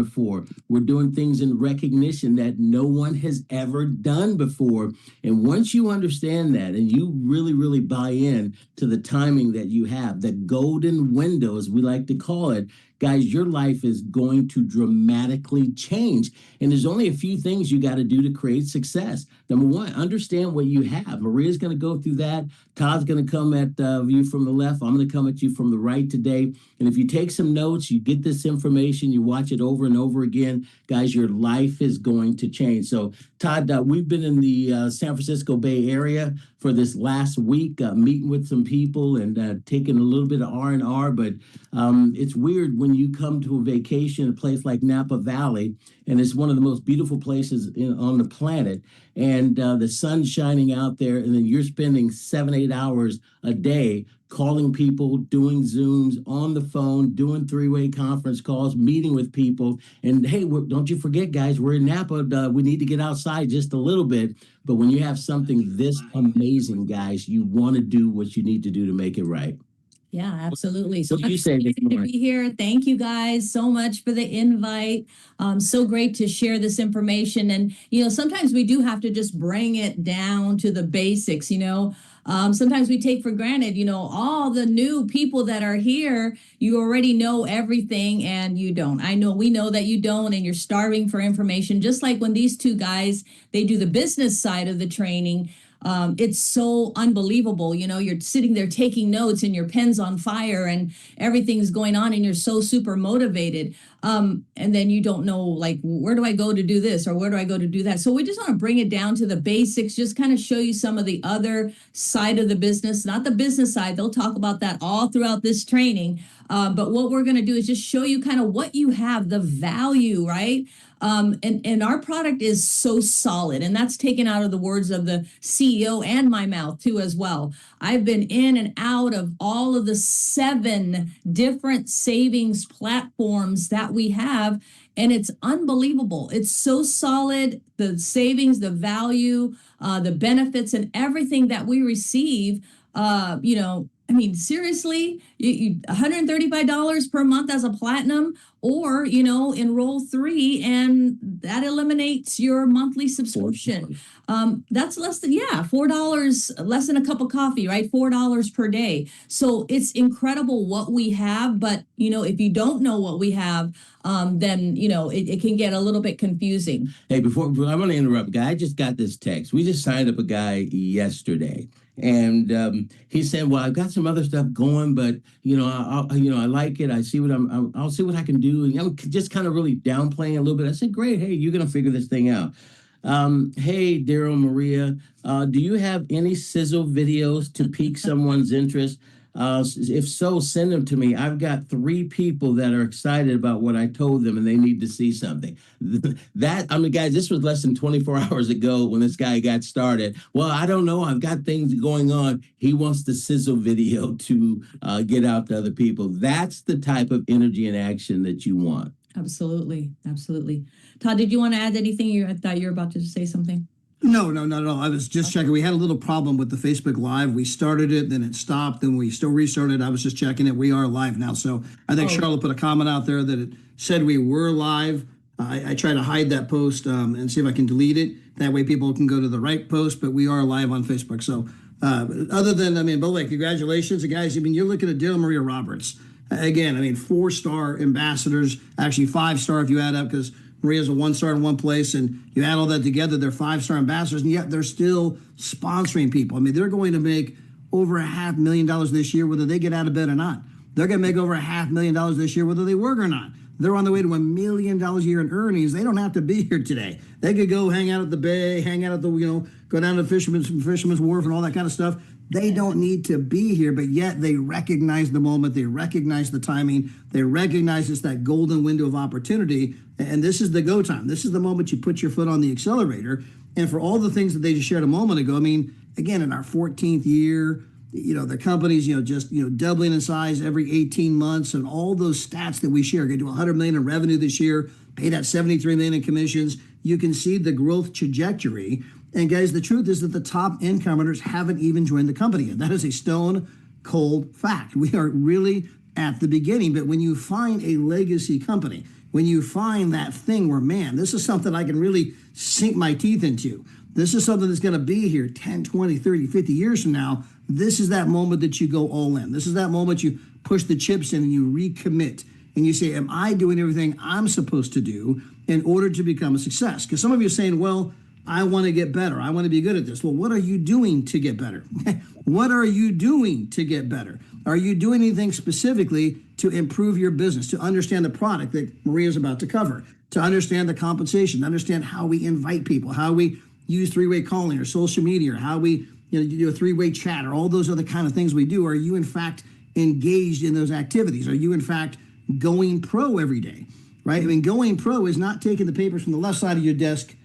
before. We're doing things in recognition that no one has ever done before. And once you understand that and you really, really buy in to the timing that you have, the golden window, as we like to call it, guys, your life is going to dramatically change. And there's only a few things you got to do to create success. Number one, understand what you have. Maria's going to go through that. Todd's going to come at you from the left. I'm going to come at you from the right today. And if you take some notes, you get this information, you watch it over and over again, guys, your life is going to change. So, Todd, we've been in the San Francisco Bay Area for this last week, meeting with some people and taking a little bit of R&R. But it's weird when you come to a vacation, a place like Napa Valley, and it's one of the most beautiful places on the planet, and the sun's shining out there, and then you're spending 7-8 hours a day calling people, doing Zooms, on the phone, doing three-way conference calls, meeting with people. And hey, don't you forget, guys, we're in Napa. We need to get outside just a little bit. But when you have something this amazing, guys, you want to do what you need to do to make it right. Yeah, absolutely. So what do you say, to be here. Thank you guys so much for the invite. So great to share this information. And, sometimes we do have to just bring it down to the basics, sometimes we take for granted, all the new people that are here, you already know everything and you don't. We know that you don't, and you're starving for information. Just like when these two guys, they do the business side of the training. It's so unbelievable. You're sitting there taking notes and your pen's on fire and everything's going on and you're so super motivated. And then you don't know, like, where do I go to do this or where do I go to do that? So we just want to bring it down to the basics, just kind of show you some of the other side of the business, not the business side. They'll talk about that all throughout this training. But what we're going to do is just show you kind of what you have, the value, right? And our product is so solid, and that's taken out of the words of the CEO and my mouth too as well. I've been in and out of all of the 7 different savings platforms that we have, and it's unbelievable. It's so solid, the savings, the value, the benefits, and everything that we receive, seriously, you $135 per month as a platinum, or, enroll 3 and that eliminates your monthly subscription. That's less than, $4, less than a cup of coffee, right? $4 per day. So it's incredible what we have. But, if you don't know what we have, then, it can get a little bit confusing. Hey, before I want to interrupt, guy, I just got this text. We just signed up a guy yesterday. And he said, "Well, I've got some other stuff going, but I like it. I see what I'll see what I can do." And I'm just kind of really downplaying a little bit. I said, "Great, hey, you're gonna figure this thing out." Hey, Daryl, Maria, do you have any sizzle videos to pique someone's interest? If so, send them to me. I've got 3 people that are excited about what I told them and they need to see something. Guys, this was less than 24 hours ago when this guy got started. Well, I don't know. I've got things going on. He wants the sizzle video to get out to other people. That's the type of energy and action that you want. Absolutely. Absolutely. Todd, did you want to add anything? I thought you were about to say something. No, not at all. I was just checking. We had a little problem with the Facebook Live. We started it, then it stopped, then we still restarted. I was just checking it. We are live now. So I think Charlotte put a comment out there that it said we were live. I try to hide that post and see if I can delete it. That way people can go to the right post, but we are live on Facebook. So other than, by the way, congratulations. And guys, you're looking at Dale Maria Roberts. Again, 4-star ambassadors, actually 5-star if you add up, because Maria's a 1-star in one place, and you add all that together, they're 5-star ambassadors, and yet they're still sponsoring people. They're going to make over $500,000 this year, whether they get out of bed or not. They're going to make over $500,000 this year, whether they work or not. They're on the way to $1 million a year in earnings. They don't have to be here today. They could go hang out at the bay, hang out at the, go down to Fisherman's Wharf and all that kind of stuff. They don't need to be here, but yet they recognize the moment. They recognize the timing. They recognize it's that golden window of opportunity. And this is the go time. This is the moment you put your foot on the accelerator. And for all the things that they just shared a moment ago, again, in our 14th year, the company's, doubling in size every 18 months, and all those stats that we share, going to do $100 million in revenue this year, paid out $73 million in commissions. You can see the growth trajectory. And guys, the truth is that the top income earners haven't even joined the company yet. That is a stone cold fact. We are really at the beginning. But when you find a legacy company, when you find that thing where, man, this is something I can really sink my teeth into. This is something that's going to be here 10, 20, 30, 50 years from now. This is that moment that you go all in. This is that moment you push the chips in and you recommit. And you say, am I doing everything I'm supposed to do in order to become a success? Because some of you are saying, well, I want to get better. I want to be good at this. Well, what are you doing to get better? What are you doing to get better? Are you doing anything specifically to improve your business, to understand the product that Maria's about to cover, to understand the compensation, understand how we invite people, how we use three-way calling or social media, or how we do a three-way chat, or all those other kind of things we do? Are you, in fact, engaged in those activities? Are you, in fact, going pro every day, right? I mean, going pro is not taking the papers from the left side of your desk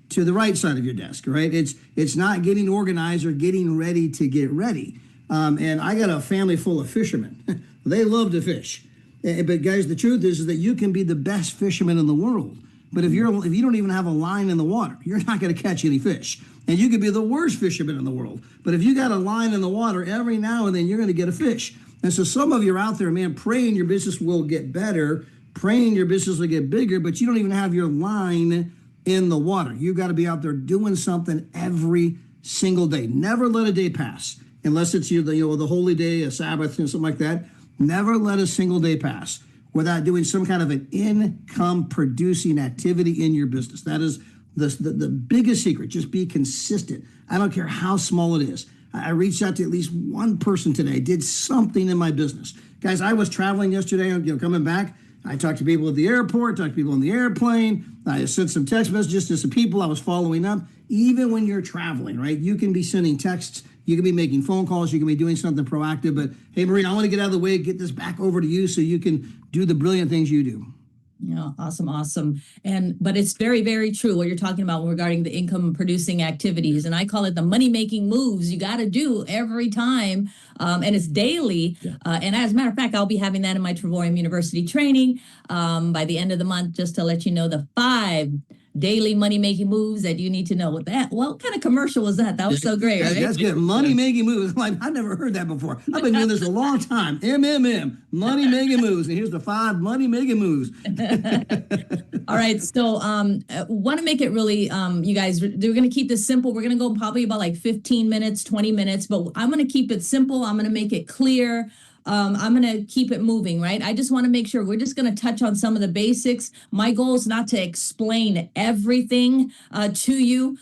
to the right side of your desk, right? It's not getting organized or getting ready to get ready. And I got a family full of fishermen. They love to fish. But guys, the truth is that you can be the best fisherman in the world. But if you don't even have a line in the water, you're not going to catch any fish. And you could be the worst fisherman in the world. But if you got a line in the water, every now and then you're going to get a fish. And so some of you are out there, man, praying your business will get better, praying your business will get bigger, but you don't even have your line in the water. You've got to be out there doing something every single day. Never let a day pass unless it's the holy day, a Sabbath, something like that. Never let a single day pass without doing some kind of an income producing activity in your business. That is the biggest secret. Just be consistent. I don't care how small it is. I reached out to at least one person today, did something in my business. Guys, I was traveling yesterday, coming back. I talked to people at the airport, talked to people on the airplane. I sent some text messages to some people I was following up. Even when you're traveling, right, you can be sending texts, you can be making phone calls, you can be doing something proactive. But hey, Maureen, I want to get out of the way, get this back over to you so you can do the brilliant things you do. Yeah, awesome. But it's very, very true what you're talking about regarding the income producing activities. And I call it the money making moves you got to do every time. And it's daily. Yeah. And as a matter of fact, I'll be having that in my Trevorium University training by the end of the month, just to let you know the 5 daily money making moves that you need to know. With that, what kind of commercial was that? That was so great, right? That's good. Money making moves. I've never heard that before. I've been doing this a long time. MMM, money making moves. And here's the 5 money making moves. All right. So want to make it really, you guys, we're going to keep this simple. We're going to go probably about like 15 minutes, 20 minutes, but I'm going to keep it simple. I'm going to make it clear. I'm going to keep it moving, right? I just want to make sure we're just going to touch on some of the basics. My goal is not to explain everything to you.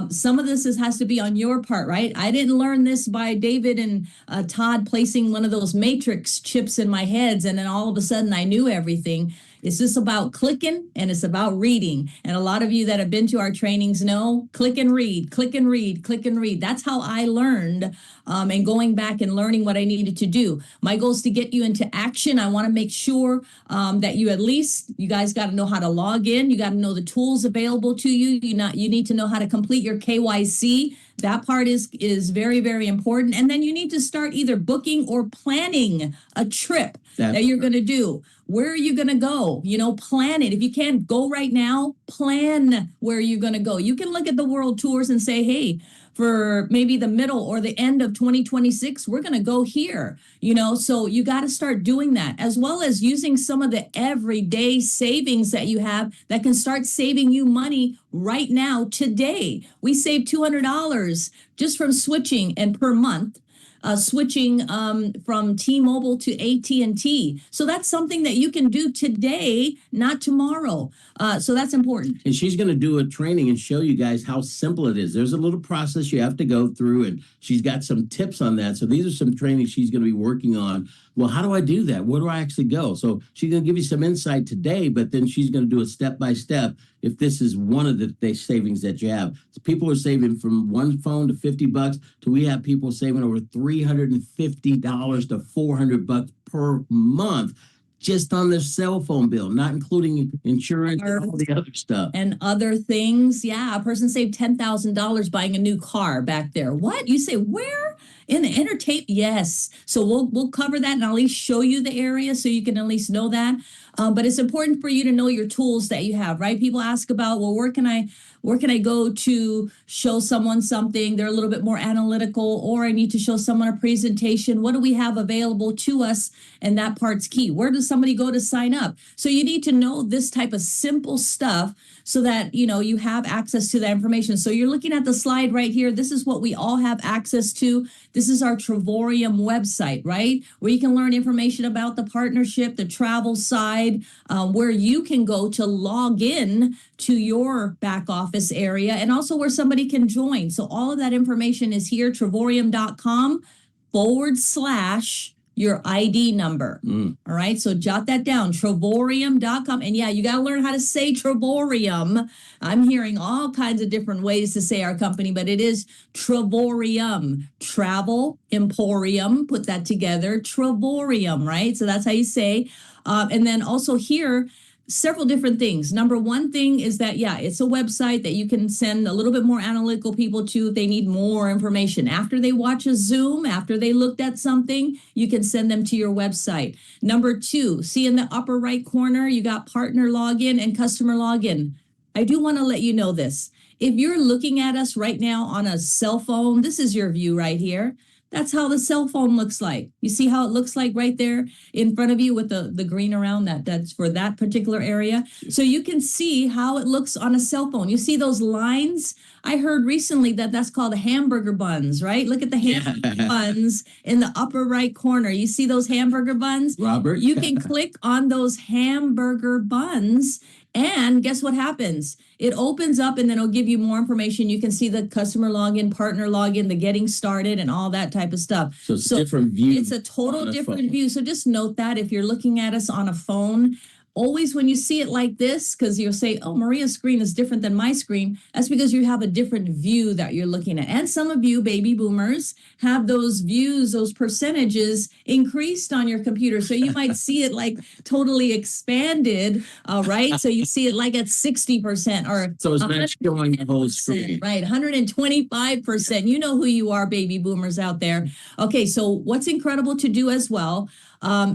Some of this has to be on your part, right? I didn't learn this by David and Todd placing one of those matrix chips in my heads, and then all of a sudden I knew everything. It's just about clicking and it's about reading. And a lot of you that have been to our trainings know, click and read, click and read, click and read. That's how I learned and going back and learning what I needed to do. My goal is to get you into action. I want to make sure that you guys got to know how to log in. You got to know the tools available to you. You need to know how to complete your KYC. That part is very, very important. And then you need to start either booking or planning a trip that you're going to do. Where are you going to go? Plan it. If you can't go right now, plan where you're going to go. You can look at the world tours and say, hey, for maybe the middle or the end of 2026, we're going to go here, so you got to start doing that, as well as using some of the everyday savings that you have that can start saving you money right now, today. We saved $200 just from switching and per month. Switching from T-Mobile to AT&T. So that's something that you can do today, not tomorrow. So that's important. And she's going to do a training and show you guys how simple it is. There's a little process you have to go through, and she's got some tips on that. So these are some trainings she's going to be working on. Well, how do I do that? Where do I actually go? So she's going to give you some insight today, but then she's going to do it step by step if this is one of the savings that you have. So people are saving from one phone to $50 to we have people saving over $350 to $400 per month just on their cell phone bill, not including insurance and all the other stuff. And other things. Yeah, a person saved $10,000 buying a new car back there. What? You say, where? In the entertainment, yes. So we'll cover that and I'll at least show you the area so you can at least know that. But it's important for you to know your tools that you have, right? People ask about, well, where can I go to show someone something? They're a little bit more analytical, or I need to show someone a presentation. What do we have available to us? And that part's key. Where does somebody go to sign up? So you need to know this type of simple stuff so that, you have access to that information. So you're looking at the slide right here. This is what we all have access to. This is our Travorium website, right? Where you can learn information about the partnership, the travel side, where you can go to log in to your back office area, and also where somebody can join. So all of that information is here, Travorium.com/. your ID number. All right. So jot that down, Travorium.com. And yeah, you got to learn how to say Travorium. I'm hearing all kinds of different ways to say our company, but it is Travorium, Travel Emporium. Put that together, Travorium, right? So that's how you say. And then also here, several different things. Number one thing is that, it's a website that you can send a little bit more analytical people to if they need more information. After they watch a Zoom, after they looked at something, you can send them to your website. Number two, see in the upper right corner, you got partner login and customer login. I do want to let you know this. If you're looking at us right now on a cell phone, this is your view right here. That's how the cell phone looks like. You see how it looks like right there in front of you with the green around that's for that particular area. So you can see how it looks on a cell phone. You see those lines? I heard recently that that's called hamburger buns, right? Look at the hamburger buns in the upper right corner. You see those hamburger buns? Robert? You can click on those hamburger buns, and guess what happens? It opens up and then it'll give you more information. You can see the customer login, partner login, the getting started, and all that type of stuff. So it's a different view. It's a total different view. So just note that if you're looking at us on a phone, always when you see it like this, because you'll say, oh, Maria's screen is different than my screen, that's because you have a different view that you're looking at. And some of you baby boomers have those views, those percentages increased on your computer. So you might see it like totally expanded, right? So you see it like at 60% or so it's not showing the whole screen. Right, 125%. You know who you are, baby boomers out there. Okay, so what's incredible to do as well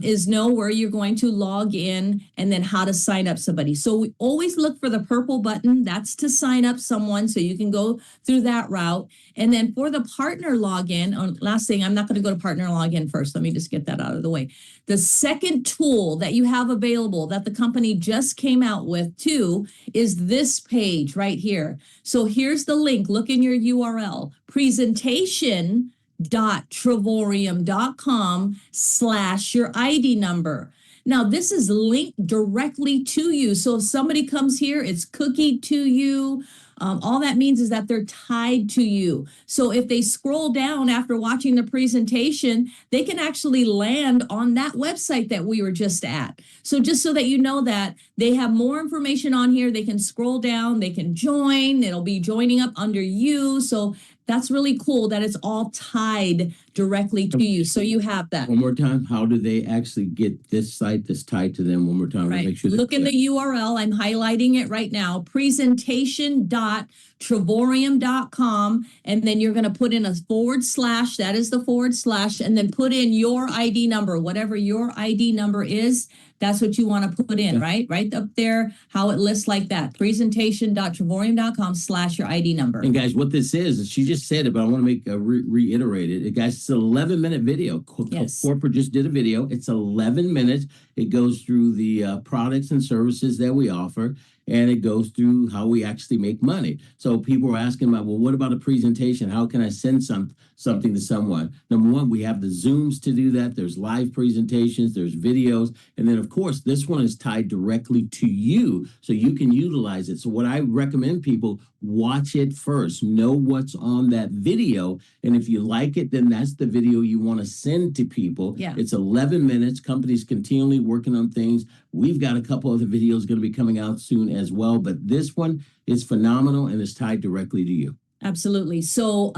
is know where you're going to log in and then how to sign up somebody. So we always look for the purple button. That's to sign up someone, so you can go through that route. And then for the partner login, last thing, I'm not going to go to partner login first. Let me just get that out of the way. The second tool that you have available that the company just came out with too is this page right here. So here's the link. Look in your URL, presentation.travorium.com/your ID number. Now, this is linked directly to you. So if somebody comes here, it's cookied to you. All that means is that they're tied to you. So if they scroll down after watching the presentation, they can actually land on that website that we were just at. So just so that you know that they have more information on here, they can scroll down, they can join, it'll be joining up under you. So that's really cool that it's all tied directly to you. So you have that. One more time, how do they actually get this site that's tied to them? One more time. Right. Make sure look in the URL. I'm highlighting it right now. Presentation.travorium.com. And then you're going to put in a / that is the / and then put in your ID number, whatever your ID number is. That's what you want to put in, right? Right up there, how it lists like that. Presentation.travorium.com / your ID number. And guys, what this is she just said it, but I want to make reiterate it. Guys, it's an 11-minute video. Yes. Corporate just did a video. It's 11 minutes. It goes through the products and services that we offer, and it goes through how we actually make money. So people are asking about, well, what about a presentation? How can I send something to someone? Number one, we have the Zooms to do that. There's live presentations, there's videos. And then, of course, this one is tied directly to you, so you can utilize it. So what I recommend people, watch it first. Know what's on that video. And if you like it, then that's the video you want to send to people. Yeah. It's 11 minutes. Companies continually working on things. We've got a couple other videos going to be coming out soon as well. But this one is phenomenal and is tied directly to you. Absolutely. So,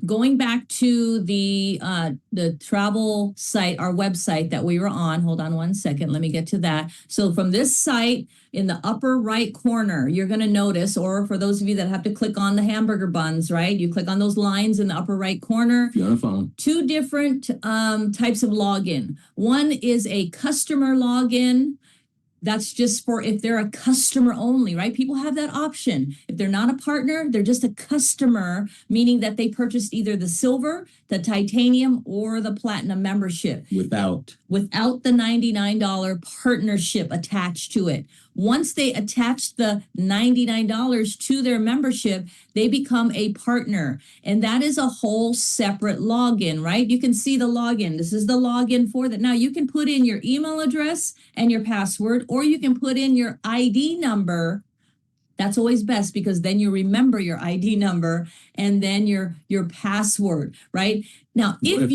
going back to the travel site, our website that we were on. Hold on one second. Let me get to that. So, from this site in the upper right corner, you're going to notice, or for those of you that have to click on the hamburger buns, right? You click on those lines in the upper right corner. If you're on a phone, two different types of login. One is a customer login. That's just for if they're a customer only, right? People have that option. If they're not a partner, they're just a customer, meaning that they purchased either the silver, the titanium, or the platinum membership without the $99 partnership attached to it. Once they attach the $99 to their membership, they become a partner. And that is a whole separate login, right? You can see the login. This is the login for that. Now you can put in your email address and your password, or you can put in your ID number. That's always best because then you remember your ID number and then your password, right? Now, what if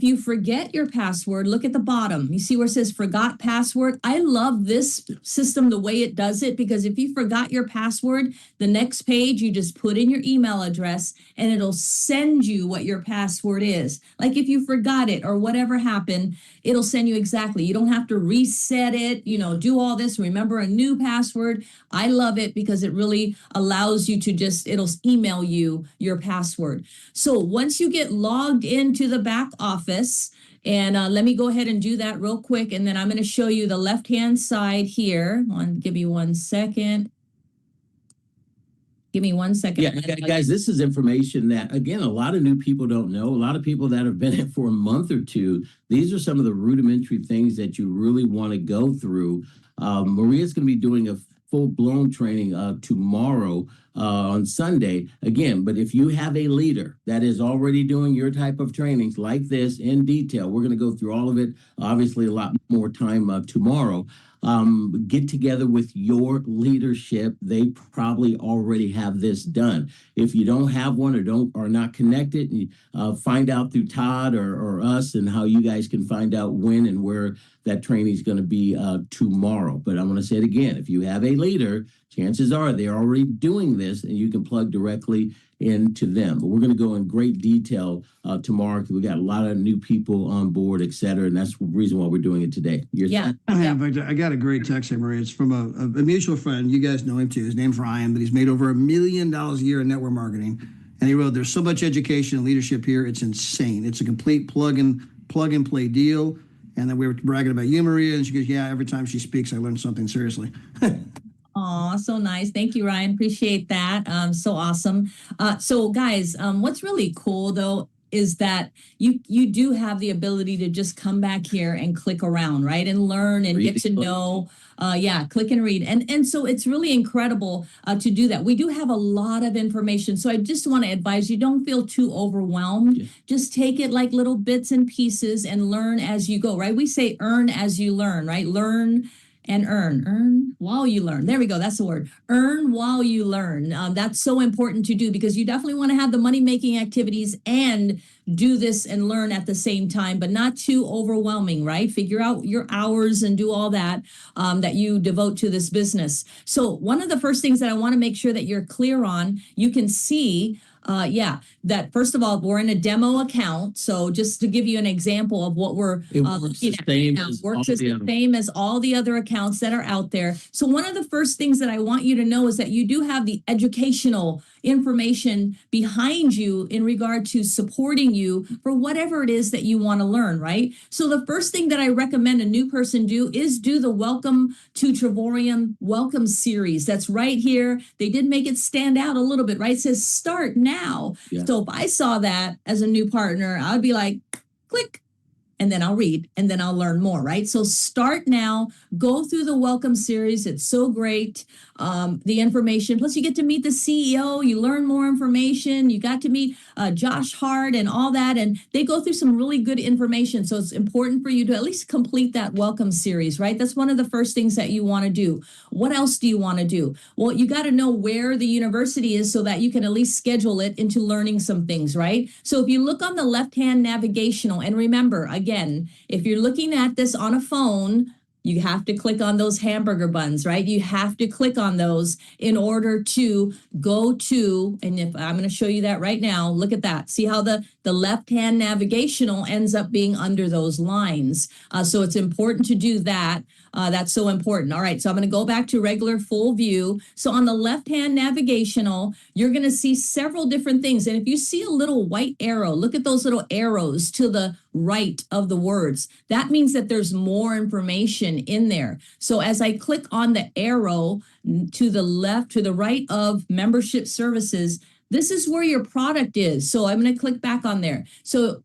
you forget your password, look at the bottom. You see where it says forgot password? I love this system the way it does it, because if you forgot your password, the next page you just put in your email address and it'll send you what your password is. Like if you forgot it or whatever happened, it'll send you exactly. You don't have to reset it, do all this, remember a new password. I love it because it really allows you to it'll email you your password. So once you get logged into the back office, and let me go ahead and do that real quick, and then I'm going to show you the left-hand side here. Give me 1 second. Give me 1 second. Yeah, guys, this is information that, again, a lot of new people don't know. A lot of people that have been in for a month or two, these are some of the rudimentary things that you really want to go through. Maria's going to be doing a full-blown training tomorrow on Sunday again. But if you have a leader that is already doing your type of trainings like this in detail, we're going to go through all of it. Obviously, a lot more time tomorrow. Get together with your leadership. They probably already have this done. If you don't have one or are not connected, find out through Todd or us and how you guys can find out when and where that training is going to be tomorrow. But I'm going to say it again. If you have a leader, chances are they're already doing this and you can plug directly into them. But we're going to go in great detail tomorrow because we got a lot of new people on board, et cetera. And that's the reason why we're doing it today. I got a great text here, Maria. It's from a mutual friend. You guys know him too. His name's Ryan, but he's made over $1 million a year in network marketing. And he wrote, "There's so much education and leadership here. It's insane. It's a complete plug and play deal." And then we were bragging about you, Maria. And she goes, "Yeah, every time she speaks, I learn something seriously." Oh, so nice. Thank you, Ryan. Appreciate that. So awesome. So guys, what's really cool though is that you do have the ability to just come back here and click around, right? And learn and get to know. Click and read. And so it's really incredible to do that. We do have a lot of information. So I just want to advise you, don't feel too overwhelmed. Yeah. Just take it like little bits and pieces and learn as you go, right? We say earn as you learn, right? Learn and earn while you learn. There we go. That's the word. Earn while you learn. That's so important to do because you definitely want to have the money-making activities and do this and learn at the same time, but not too overwhelming, right? Figure out your hours and do all that that you devote to this business. So one of the first things that I want to make sure that you're clear on, you can see that first of all, we're in a demo account. So just to give you an example of what we're looking at right now, works the same as all the other accounts that are out there. So one of the first things that I want you to know is that you do have the educational information behind you in regard to supporting you for whatever it is that you want to learn, right? So the first thing that I recommend a new person do is do the Welcome to Trevorium Welcome Series. That's right here. They did make it stand out a little bit, right? It says start now. Yeah. So if I saw that as a new partner, I'd be like, click. And then I'll read and then I'll learn more, right? So start now, go through the welcome series. It's so great. The information, plus you get to meet the CEO, you learn more information. You got to meet Josh Hart and all that. And they go through some really good information. So it's important for you to at least complete that welcome series, right? That's one of the first things that you want to do. What else do you want to do? Well, you got to know where the university is so that you can at least schedule it into learning some things, right? So if you look on the left-hand navigational, and remember, again, if you're looking at this on a phone, You have to click on those hamburger buns, right? You have to click on those in order to go to, and if I'm going to show you that right now, look at that. See how the left-hand navigational ends up being under those lines. So it's important to do that. That's so important. All right, so I'm going to go back to regular full view. So on the left-hand navigational, you're going to see several different things. And if you see a little white arrow, look at those little arrows to the right of the words. That means that there's more information in there. So as I click on the arrow to the left, to the right of membership services, this is where your product is. So I'm going to click back on there. So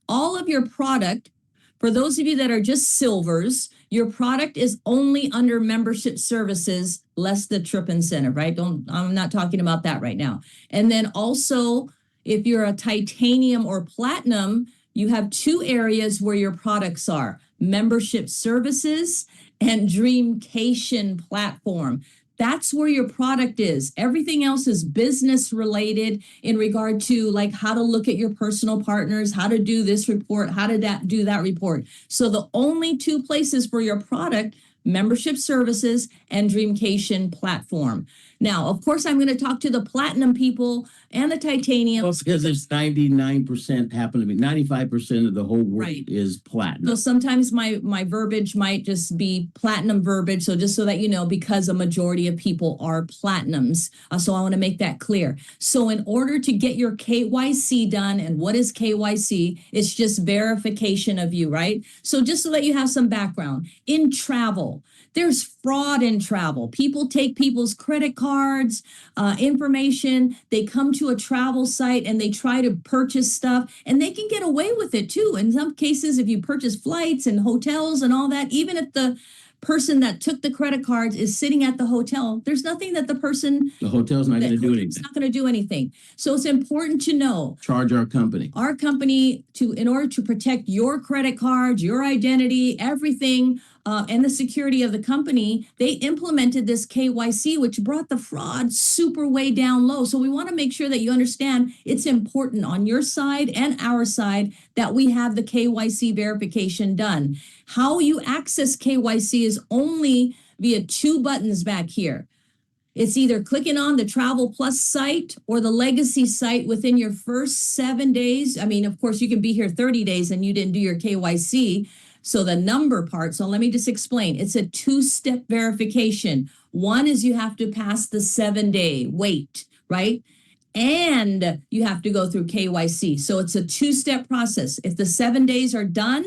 all of your product, for those of you that are just silvers, your product is only under membership services, less the trip incentive, right? I'm not talking about that right now. And then also, if you're a titanium or platinum, you have two areas where your products are: membership services and Dreamcation platform. That's where your product is. Everything else is business related in regard to like how to look at your personal partners, how to do this report, how to do that report. So the only two places for your product, membership services and Dreamcation platform. Now, of course, I'm going to talk to the platinum people and the titanium. Well, because there's 99% happen to be 95% of the whole world Right. is platinum. So sometimes my verbiage might just be platinum verbiage. So just so that you know, because a majority of people are platinums. So I want to make that clear. So in order to get your KYC done, and what is KYC? It's just verification of you, right? So just so that you have some background, in travel, there's fraud in travel. People take people's credit cards, information. They come to a travel site and they try to purchase stuff, and they can get away with it too. In some cases, if you purchase flights and hotels and all that, even if the person that took the credit cards is sitting at the hotel, there's nothing that the hotel's not going to do anything. It's not going to do anything. So it's important to know. Charge our company. Our company, in order to protect your credit cards, your identity, everything, and the security of the company, they implemented this KYC, which brought the fraud super way down low. So we want to make sure that you understand it's important on your side and our side that we have the KYC verification done. How you access KYC is only via two buttons back here. It's either clicking on the Travel Plus site or the Legacy site within your first 7 days. I mean, of course, you can be here 30 days and you didn't do your KYC. So the number part, so let me just explain. It's a two-step verification. One is you have to pass the 7-day wait, right? And you have to go through KYC. So it's a two-step process. If the 7 days are done,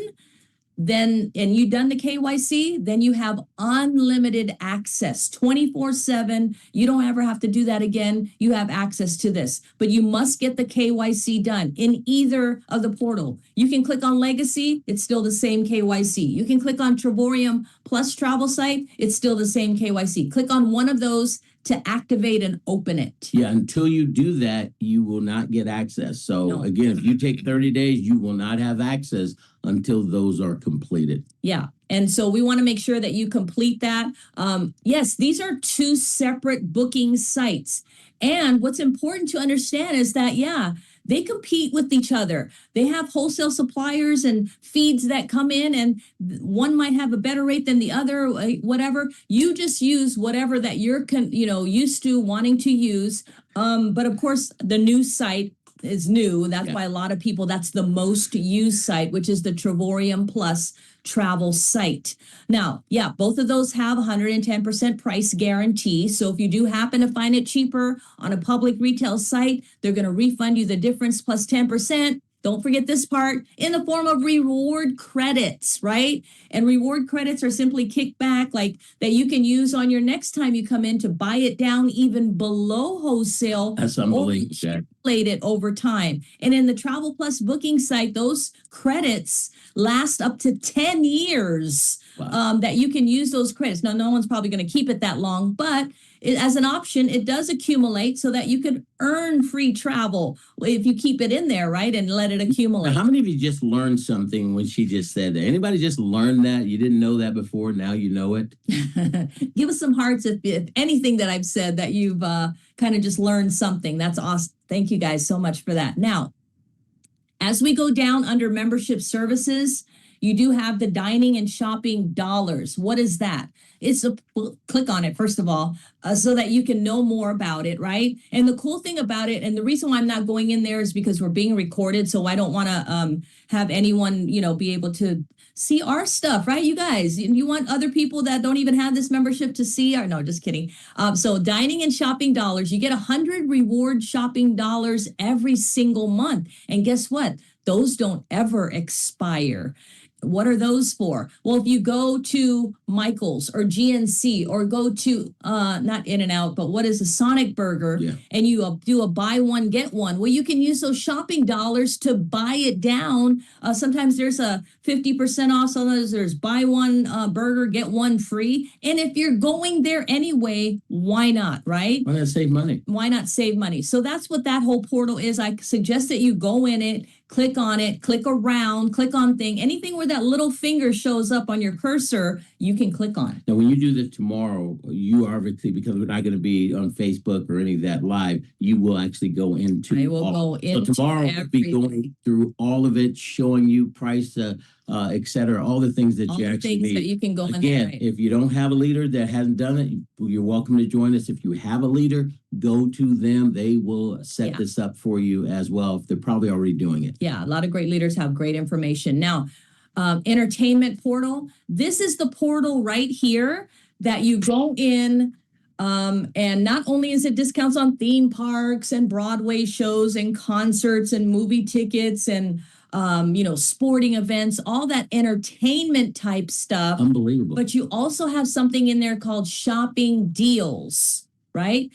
then, and you've done the KYC, then you have unlimited access 24/7. You don't ever have to do that again. You have access to this, but you must get the KYC done in either of the portal. You can click on Legacy. It's still the same KYC. You can click on Trivorium Plus travel site. It's still the same KYC. Click on one of those to activate and open it. Yeah, until you do that, you will not get access. So No. again, if you take 30 days, you will not have access until those are completed. Yeah. And so we want to make sure that you complete that. Yes, these are two separate booking sites. And what's important to understand is that, yeah, they compete with each other. They have wholesale suppliers and feeds that come in, and one might have a better rate than the other, whatever. You just use whatever that you're used to wanting to use. But of course, the new site is new. That's why a lot of people, that's the most used site, which is the Trivorium Plus travel site. Now, yeah, both of those have 110% price guarantee. So if you do happen to find it cheaper on a public retail site, they're going to refund you the difference plus 10%. Don't forget this part, in the form of reward credits, right? And reward credits are simply kickback like that you can use on your next time you come in to buy it down even below wholesale. That's unbelievable, Jack. It over time. And in the Travel Plus booking site, those credits last up to 10 years. Wow. That you can use those credits. Now, no one's probably going to keep it that long, but as an option, it does accumulate so that you can earn free travel if you keep it in there, right? And let it accumulate. Now, how many of you just learned something when she just said that? Anybody just learned that? You didn't know that before, now you know it? Give us some hearts if anything that I've said that you've kind of just learned something. That's awesome. Thank you guys so much for that. Now, as we go down under membership services, you do have the dining and shopping dollars. What is that? It's a click on it, first of all, so that you can know more about it, right? And the cool thing about it, and the reason why I'm not going in there is because we're being recorded. So I don't want to have anyone, be able to see our stuff, right? You guys, you want other people that don't even have this membership to see our, no, just kidding. So dining and shopping dollars, you get 100 reward shopping dollars every single month. And guess what? Those don't ever expire. What are those for? Well, if you go to Michael's or GNC or go to not In-N-Out, but what is a Sonic Burger, and you do a buy one, get one, well, you can use those shopping dollars to buy it down. Sometimes there's a 50% off. Sometimes there's buy one burger, get one free. And if you're going there anyway, why not, right? Why not save money? Why not save money? So that's what that whole portal is. I suggest that you go in it, click on it, click around, click on anything where that little finger shows up on your cursor, you can click on. Now, when you do this tomorrow, you obviously, because we're not going to be on Facebook or any of that live, you will actually go into. I will go into. So tomorrow we'll be going through all of it, showing you price, et cetera, all the things that all you the actually things need. that you can go in Again, there, right? if you don't have a leader that hasn't done it, you're welcome to join us. If you have a leader, go to them. They will set this up for you as well, if they're probably already doing it. Yeah, a lot of great leaders have great information. Now, entertainment portal. This is the portal right here that you go in. And not only is it discounts on theme parks and Broadway shows and concerts and movie tickets and sporting events, all that entertainment type stuff. Unbelievable. But you also have something in there called shopping deals, right?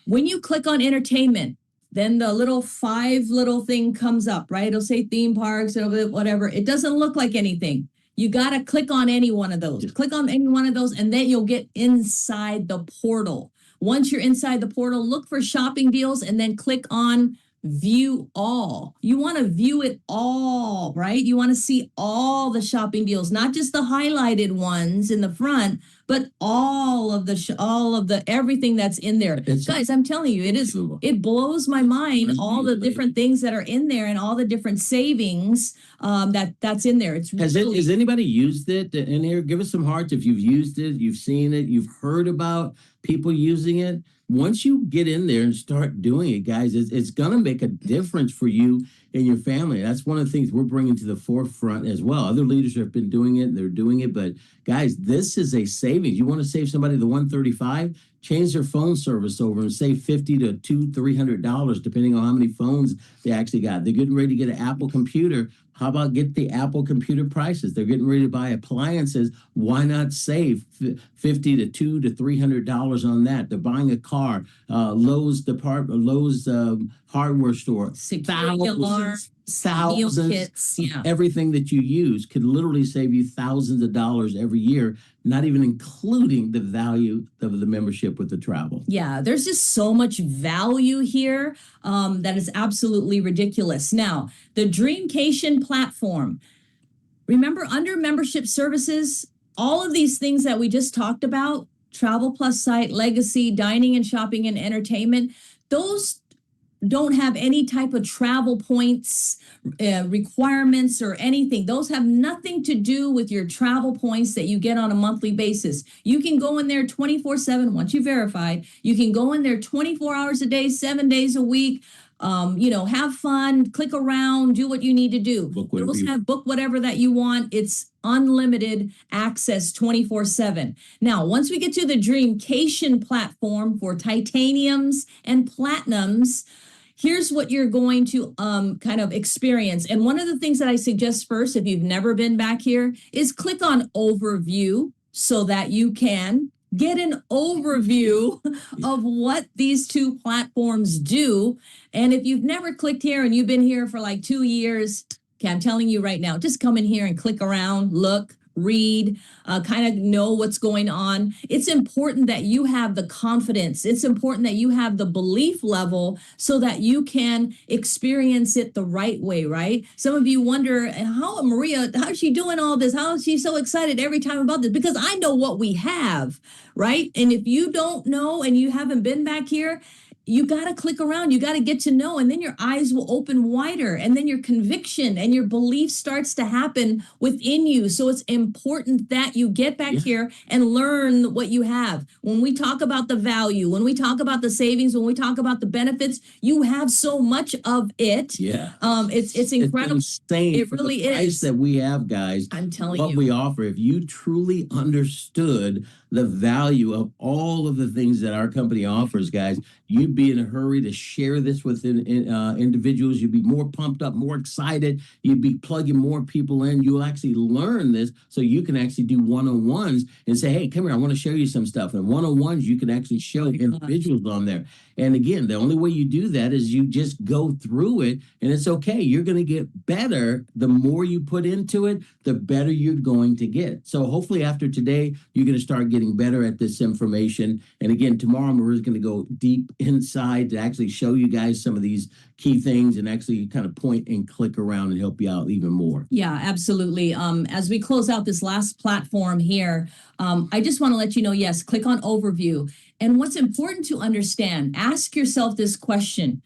When you click on entertainment, then the little 5 little thing comes up, right? It'll say theme parks, whatever. It doesn't look like anything. You got to click on any one of those. Click on any one of those, and then you'll get inside the portal. Once you're inside the portal, look for shopping deals and then click on view all. You want to view it all, right? You want to see all the shopping deals, not just the highlighted ones in the front, but all of the everything that's in there. Guys, I'm telling you, it blows my mind, all the different things that are in there and all the different savings that's in there. Has anybody used it in here? Give us some hearts if you've used it, you've seen it, you've heard about people using it. Once you get in there and start doing it, guys, it's going to make a difference for you and your family. That's one of the things we're bringing to the forefront as well. Other leaders have been doing it, they're doing it, but guys, this is a savings. You want to save somebody the $135? Change their phone service over and save $50 to $300, depending on how many phones they actually got. They're getting ready to get an Apple computer. How about get the Apple computer prices? They're getting ready to buy appliances. Why not save $50 to $300 on that? They're buying a car. Lowe's hardware store. Security alarms, meal kits, everything that you use could literally save you thousands of dollars every year, not even including the value of the membership with the travel. Yeah, there's just so much value here that is absolutely ridiculous. Now, the Dreamcation platform. Remember, under membership services, all of these things that we just talked about, Travel Plus Site, Legacy, Dining and Shopping and Entertainment, those don't have any type of travel points requirements or anything. Those have nothing to do with your travel points that you get on a monthly basis. You can go in there 24/7 once you verify. You can go in there 24 hours a day, 7 days a week. Have fun, click around, do what you need to do. Book whatever that you want. It's unlimited access 24/7. Now, once we get to the Dreamcation platform for titaniums and platinums, here's what you're going to kind of experience. And one of the things that I suggest first, if you've never been back here, is click on overview so that you can get an overview of what these two platforms do. And if you've never clicked here and you've been here for like 2 years, okay, I'm telling you right now, just come in here and click around, look, read, kind of know what's going on. It's important that you have the confidence. It's important that you have the belief level so that you can experience it the right way, right? Some of you wonder, how is she doing all this? How is she so excited every time about this? Because I know what we have, right? And if you don't know and you haven't been back here, you got to click around, you got to get to know, and then your eyes will open wider, and then your conviction and your belief starts to happen within you. So it's important that you get back here and learn what you have. When we talk about the value, when we talk about the savings, when we talk about the benefits, you have so much of it. It's incredible. It's insane. It really the price is. that we have, guys. I'm telling what you. we offer. If you truly understood the value of all of the things that our company offers, guys, you'd be in a hurry to share this with individuals. You'd be more pumped up, more excited. You'd be plugging more people in. You'll actually learn this so you can actually do one-on-ones and say, hey, come here, I want to show you some stuff. And one-on-ones, you can actually show individuals on there. And again, the only way you do that is you just go through it, and it's okay. You're going to get better. The more you put into it, the better you're going to get. So hopefully after today, you're going to start getting better at this information. And again, tomorrow, Maria's going to go deep inside to actually show you guys some of these key things and actually kind of point and click around and help you out even more. Yeah, absolutely. As we close out this last platform here, I just want to let you know, yes, click on overview. And what's important to understand, ask yourself this question.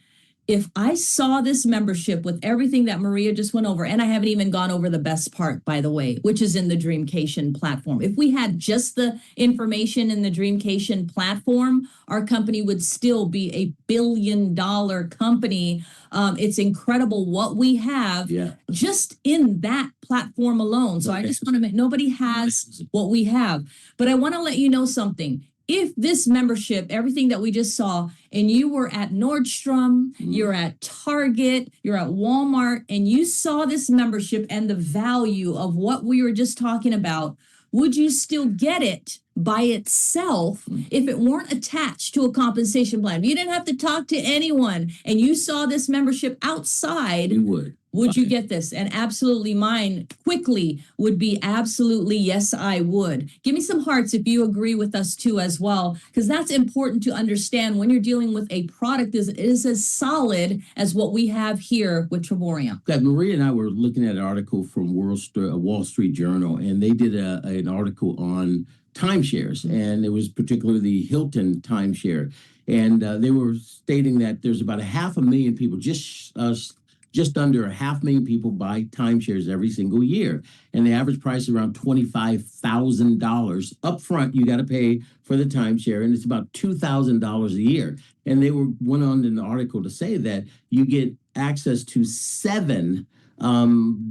If I saw this membership with everything that Maria just went over, and I haven't even gone over the best part, by the way, which is in the Dreamcation platform. If we had just the information in the Dreamcation platform, our company would still be a billion-dollar company. It's incredible what we have just in that platform alone. So I just want to make, nobody has what we have. But I want to let you know something. If this membership, everything that we just saw, and you were at Nordstrom, you're at Target, you're at Walmart, and you saw this membership and the value of what we were just talking about, would you still get it by itself if it weren't attached to a compensation plan? If you didn't have to talk to anyone and you saw this membership outside, You would. would you get this? And absolutely, mine quickly would be absolutely yes, I would. Give me some hearts if you agree with us too as well, because that's important to understand when you're dealing with a product that is as solid as what we have here with Triborium. Maria and I were looking at an article from Wall Street Journal, and they did an article on timeshares, and it was particularly the Hilton timeshare. And they were stating that there's about 500,000 people, just under 500,000 people buy timeshares every single year. And the average price is around $25,000 up front. You got to pay for the timeshare, and it's about $2,000 a year. And they went on in the article to say that you get access to 7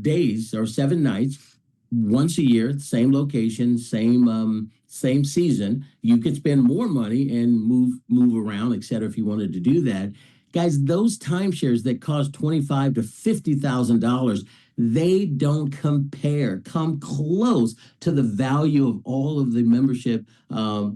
days or 7 nights once a year, same location, same season. You could spend more money and move around, et cetera, if you wanted to do that. Guys, those timeshares that cost $25,000 to $50,000, they don't come close to the value of all of the membership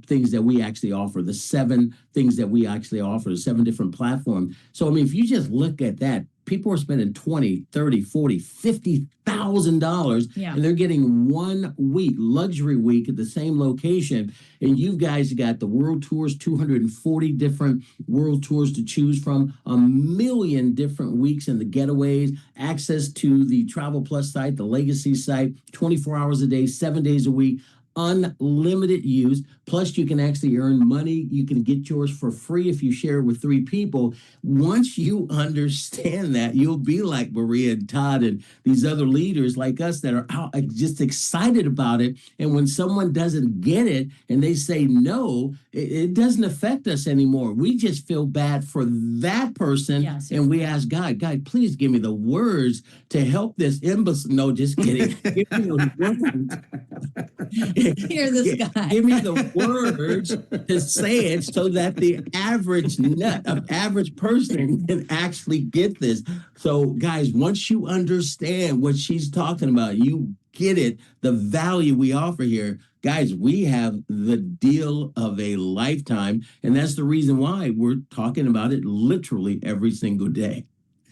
things that we actually offer, the 7 things that we actually offer, the 7 different platforms. So, I mean, if you just look at that, people are spending $20,000, $30,000, $40,000, $50,000, and they're getting 1 week, luxury week at the same location. And you guys got the world tours, 240 different world tours to choose from, 1 million different weeks in the getaways, access to the Travel Plus site, the Legacy site, 24 hours a day, 7 days a week. Unlimited use. Plus, you can actually earn money. You can get yours for free if you share it with 3 people. Once you understand that, you'll be like Maria and Todd and these other leaders like us that are out, just excited about it. And when someone doesn't get it and they say no, it doesn't affect us anymore. We just feel bad for that person. And we ask God, please give me the words to help this imbecile. No, just kidding. Give me the words. Hear this guy. Give me the words to say it so that the average person can actually get this. So, guys, once you understand what she's talking about, you get it, the value we offer here. Guys, we have the deal of a lifetime, and that's the reason why we're talking about it literally every single day.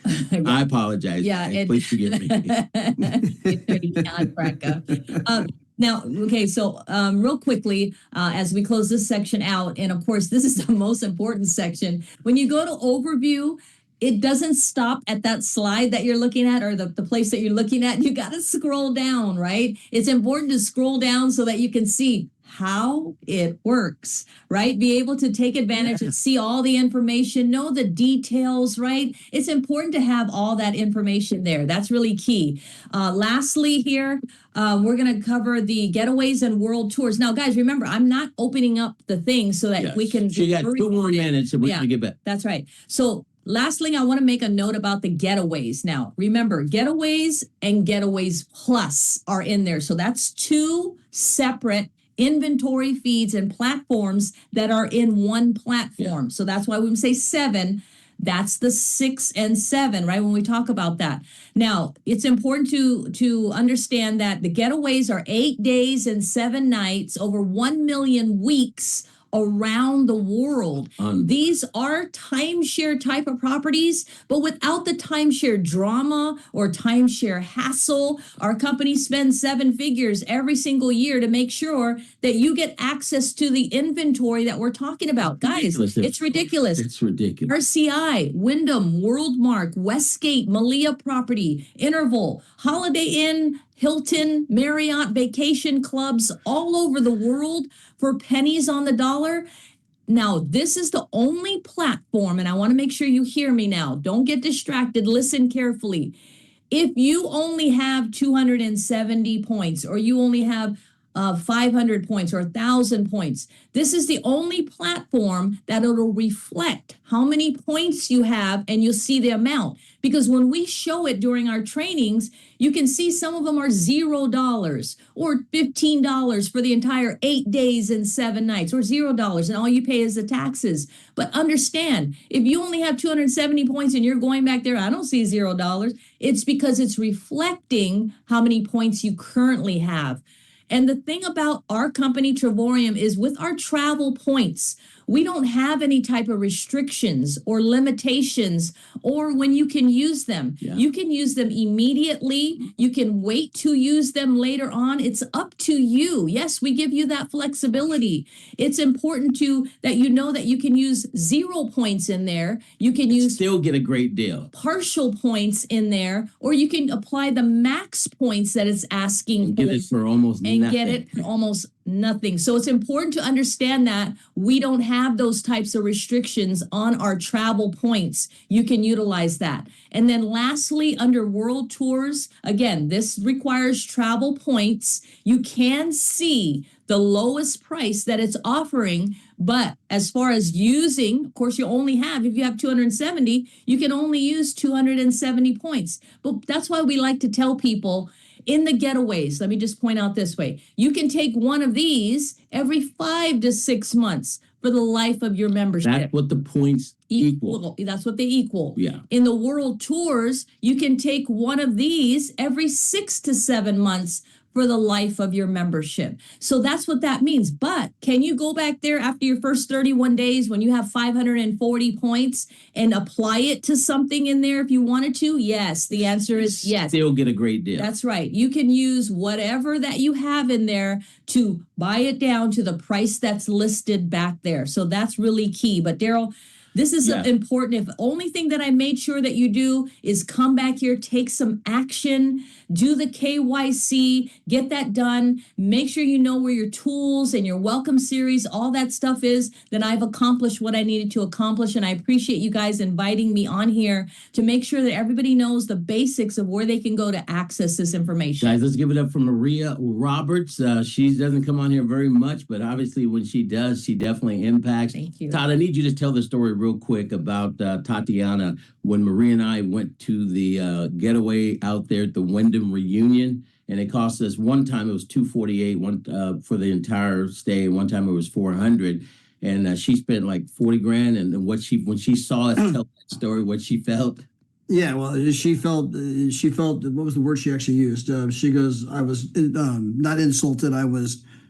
I apologize. Please forgive me. Now, okay, so real quickly, as we close this section out, and of course, this is the most important section. When you go to overview, it doesn't stop at that slide that you're looking at or the place that you're looking at. You got to scroll down, right? It's important to scroll down so that you can see how it works, right? Be able to take advantage and see all the information, know the details, right? It's important to have all that information there. That's really key. Lastly here, we're going to cover the getaways and world tours. Now, guys, remember, I'm not opening up the thing so that we can. She got 2 more minutes and we're going to get back. That's right. So lastly, I want to make a note about the getaways. Now, remember, getaways and getaways plus are in there. So that's 2 separate inventory feeds and platforms that are in one platform. Yeah. So that's why we say 7. That's the 6 and 7, right? When we talk about that. Now, it's important to understand that the getaways are 8 days and 7 nights over 1 million weeks around the world. These are timeshare type of properties, but without the timeshare drama or timeshare hassle. Our company spends 7 figures every single year to make sure that you get access to the inventory that we're talking about. Guys, it's ridiculous. It's ridiculous. RCI, Wyndham, Worldmark, Westgate, Malia Property, Interval, Holiday Inn, Hilton, Marriott, vacation clubs all over the world for pennies on the dollar. Now, this is the only platform, and I want to make sure you hear me now. Don't get distracted. Listen carefully. If you only have 270 points, or you only have 500 points or 1,000 points, this is the only platform that it'll reflect how many points you have, and you'll see the amount. Because when we show it during our trainings, you can see some of them are $0 or $15 for the entire 8 days and 7 nights, or $0, and all you pay is the taxes. But understand, if you only have 270 points and you're going back there, I don't see $0. It's because it's reflecting how many points you currently have. And the thing about our company, Trevorium, is with our travel points, we don't have any type of restrictions or limitations or when you can use them. Yeah. You can use them immediately. You can wait to use them later on. It's up to you. Yes, we give you that flexibility. It's important that you know that you can use 0 points in there. You can still get a great deal. Partial points in there, or you can apply the max points that it's asking and get it for almost nothing. And get it for almost nothing. So it's important to understand that we don't have those types of restrictions on our travel points. You can utilize that. And then lastly, under world tours, again, this requires travel points. You can see the lowest price that it's offering. But as far as using, of course, if you have 270, you can only use 270 points. But that's why we like to tell people, in the getaways, let me just point out this way. You can take one of these every 5 to 6 months for the life of your membership. That's what the points equal. That's what they equal. Yeah. In the world tours, you can take one of these every 6 to 7 months for the life of your membership. So that's what that means. But can you go back there after your first 31 days when you have 540 points and apply it to something in there if you wanted to? Yes. The answer is yes. Still get a great deal. That's right. You can use whatever that you have in there to buy it down to the price that's listed back there. So that's really key. But Daryl, this is important. If the only thing that I made sure that you do is come back here, take some action, do the KYC, get that done, make sure you know where your tools and your welcome series, all that stuff is, then I've accomplished what I needed to accomplish. And I appreciate you guys inviting me on here to make sure that everybody knows the basics of where they can go to access this information. Guys, let's give it up for Maria Roberts. She doesn't come on here very much, but obviously when she does, she definitely impacts. Thank you. Todd, I need you to tell the story real quick about Tatiana when Maria and I went to the getaway out there at the Wyndham reunion, and it cost us one time it was $248 for the entire stay. One time it was $400, and she spent like $40,000. And when she saw us tell that story, what she felt. Yeah, well, she felt. What was the word she actually used? She goes, "I was not insulted.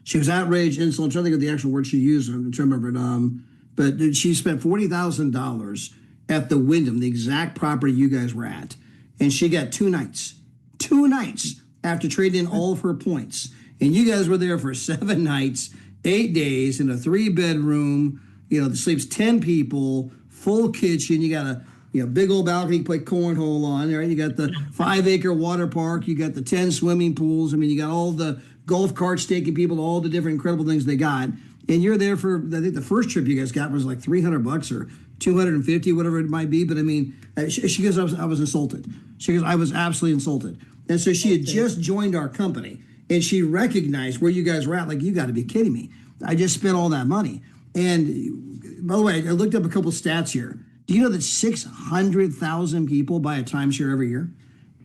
She was outraged, insulted." I'm trying to think of the actual word she used. I'm trying to remember it. But she spent $40,000 at the Wyndham, the exact property you guys were at, and she got 2 nights. 2 nights after trading in all of her points, and you guys were there for 7 nights, 8 days in a 3-bedroom. That sleeps 10 people, full kitchen. You got a big old balcony you play cornhole on there. You got the 5-acre water park. You got the 10 swimming pools. I mean, you got all the golf carts taking people to all the different incredible things they got. And you're there for, I think the first trip you guys got was like $300 or 250, whatever it might be. But I mean, she goes, I was insulted. She goes, I was absolutely insulted. And so she had just joined our company and she recognized where you guys were at. Like, you got to be kidding me. I just spent all that money. And by the way, I looked up a couple stats here. Do you know that 600,000 people buy a timeshare every year?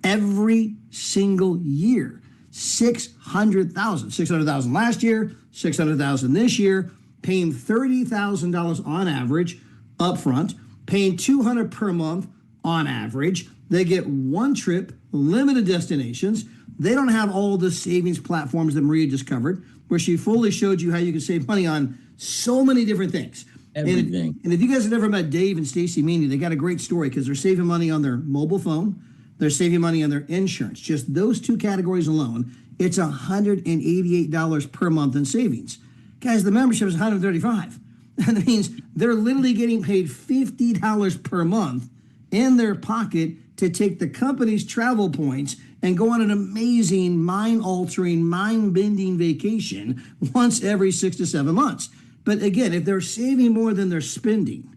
Every single year. 600,000. 600,000 last year, 600,000 this year, paying $30,000 on average up front, paying $200 per month on average. They get one trip, limited destinations. They don't have all the savings platforms that Maria just covered, where she fully showed you how you can save money on so many different things. Everything. And if you guys have never met Dave and Stacy Meany, they got a great story because they're saving money on their mobile phone. They're saving money on their insurance. Just those two categories alone, it's $188 per month in savings. Guys, the membership is $135. That means they're literally getting paid $50 per month in their pocket to take the company's travel points and go on an amazing, mind-altering, mind-bending vacation once every 6 to 7 months. But again, if they're saving more than they're spending,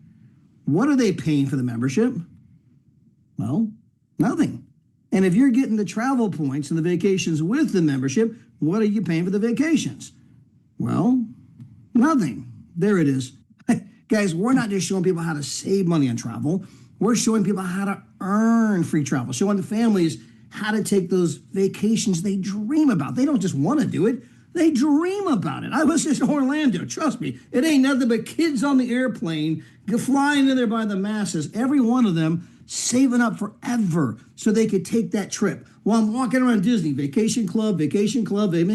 what are they paying for the membership? Well, nothing. And if you're getting the travel points and the vacations with the membership, what are you paying for the vacations? Well, nothing. There it is. Guys, we're not just showing people how to save money on travel. We're showing people how to earn free travel, showing the families how to take those vacations they dream about. They don't just want to do it. They dream about it. I was just in Orlando. Trust me, it ain't nothing but kids on the airplane flying in there by the masses. Every one of them saving up forever so they could take that trip. While I'm walking around Disney, vacation club. They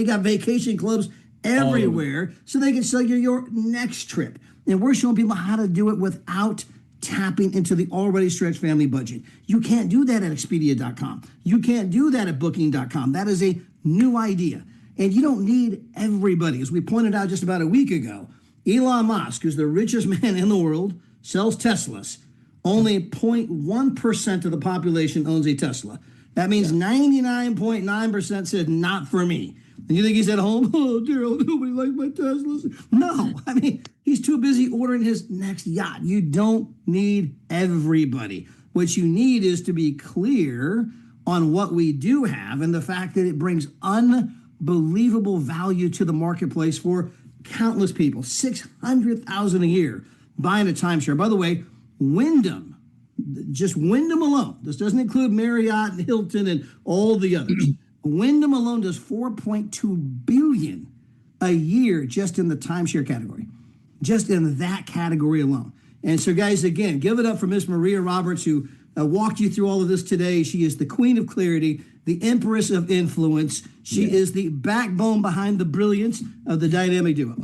got vacation clubs everywhere so they can sell you your next trip. And we're showing people how to do it without tapping into the already stretched family budget. You can't do that at Expedia.com. You can't do that at Booking.com. That is a new idea. And you don't need everybody. As we pointed out just about a week ago, Elon Musk, who's the richest man in the world, sells Teslas. Only 0.1% of the population owns a Tesla. That means 99.9% said, not for me. And you think he's at home? Oh, dear, nobody likes my Teslas. No, I mean, he's too busy ordering his next yacht. You don't need everybody. What you need is to be clear on what we do have and the fact that it brings unbelievable value to the marketplace for countless people. 600,000 a year buying a timeshare. By the way, Wyndham, just Wyndham alone, this doesn't include Marriott and Hilton and all the others. Wyndham alone does $4.2 billion a year just in the timeshare category, just in that category alone. And so, guys, again, give it up for Miss Maria Roberts, who walked you through all of this today. She is the queen of clarity, the empress of influence. She is the backbone behind the brilliance of the dynamic duo.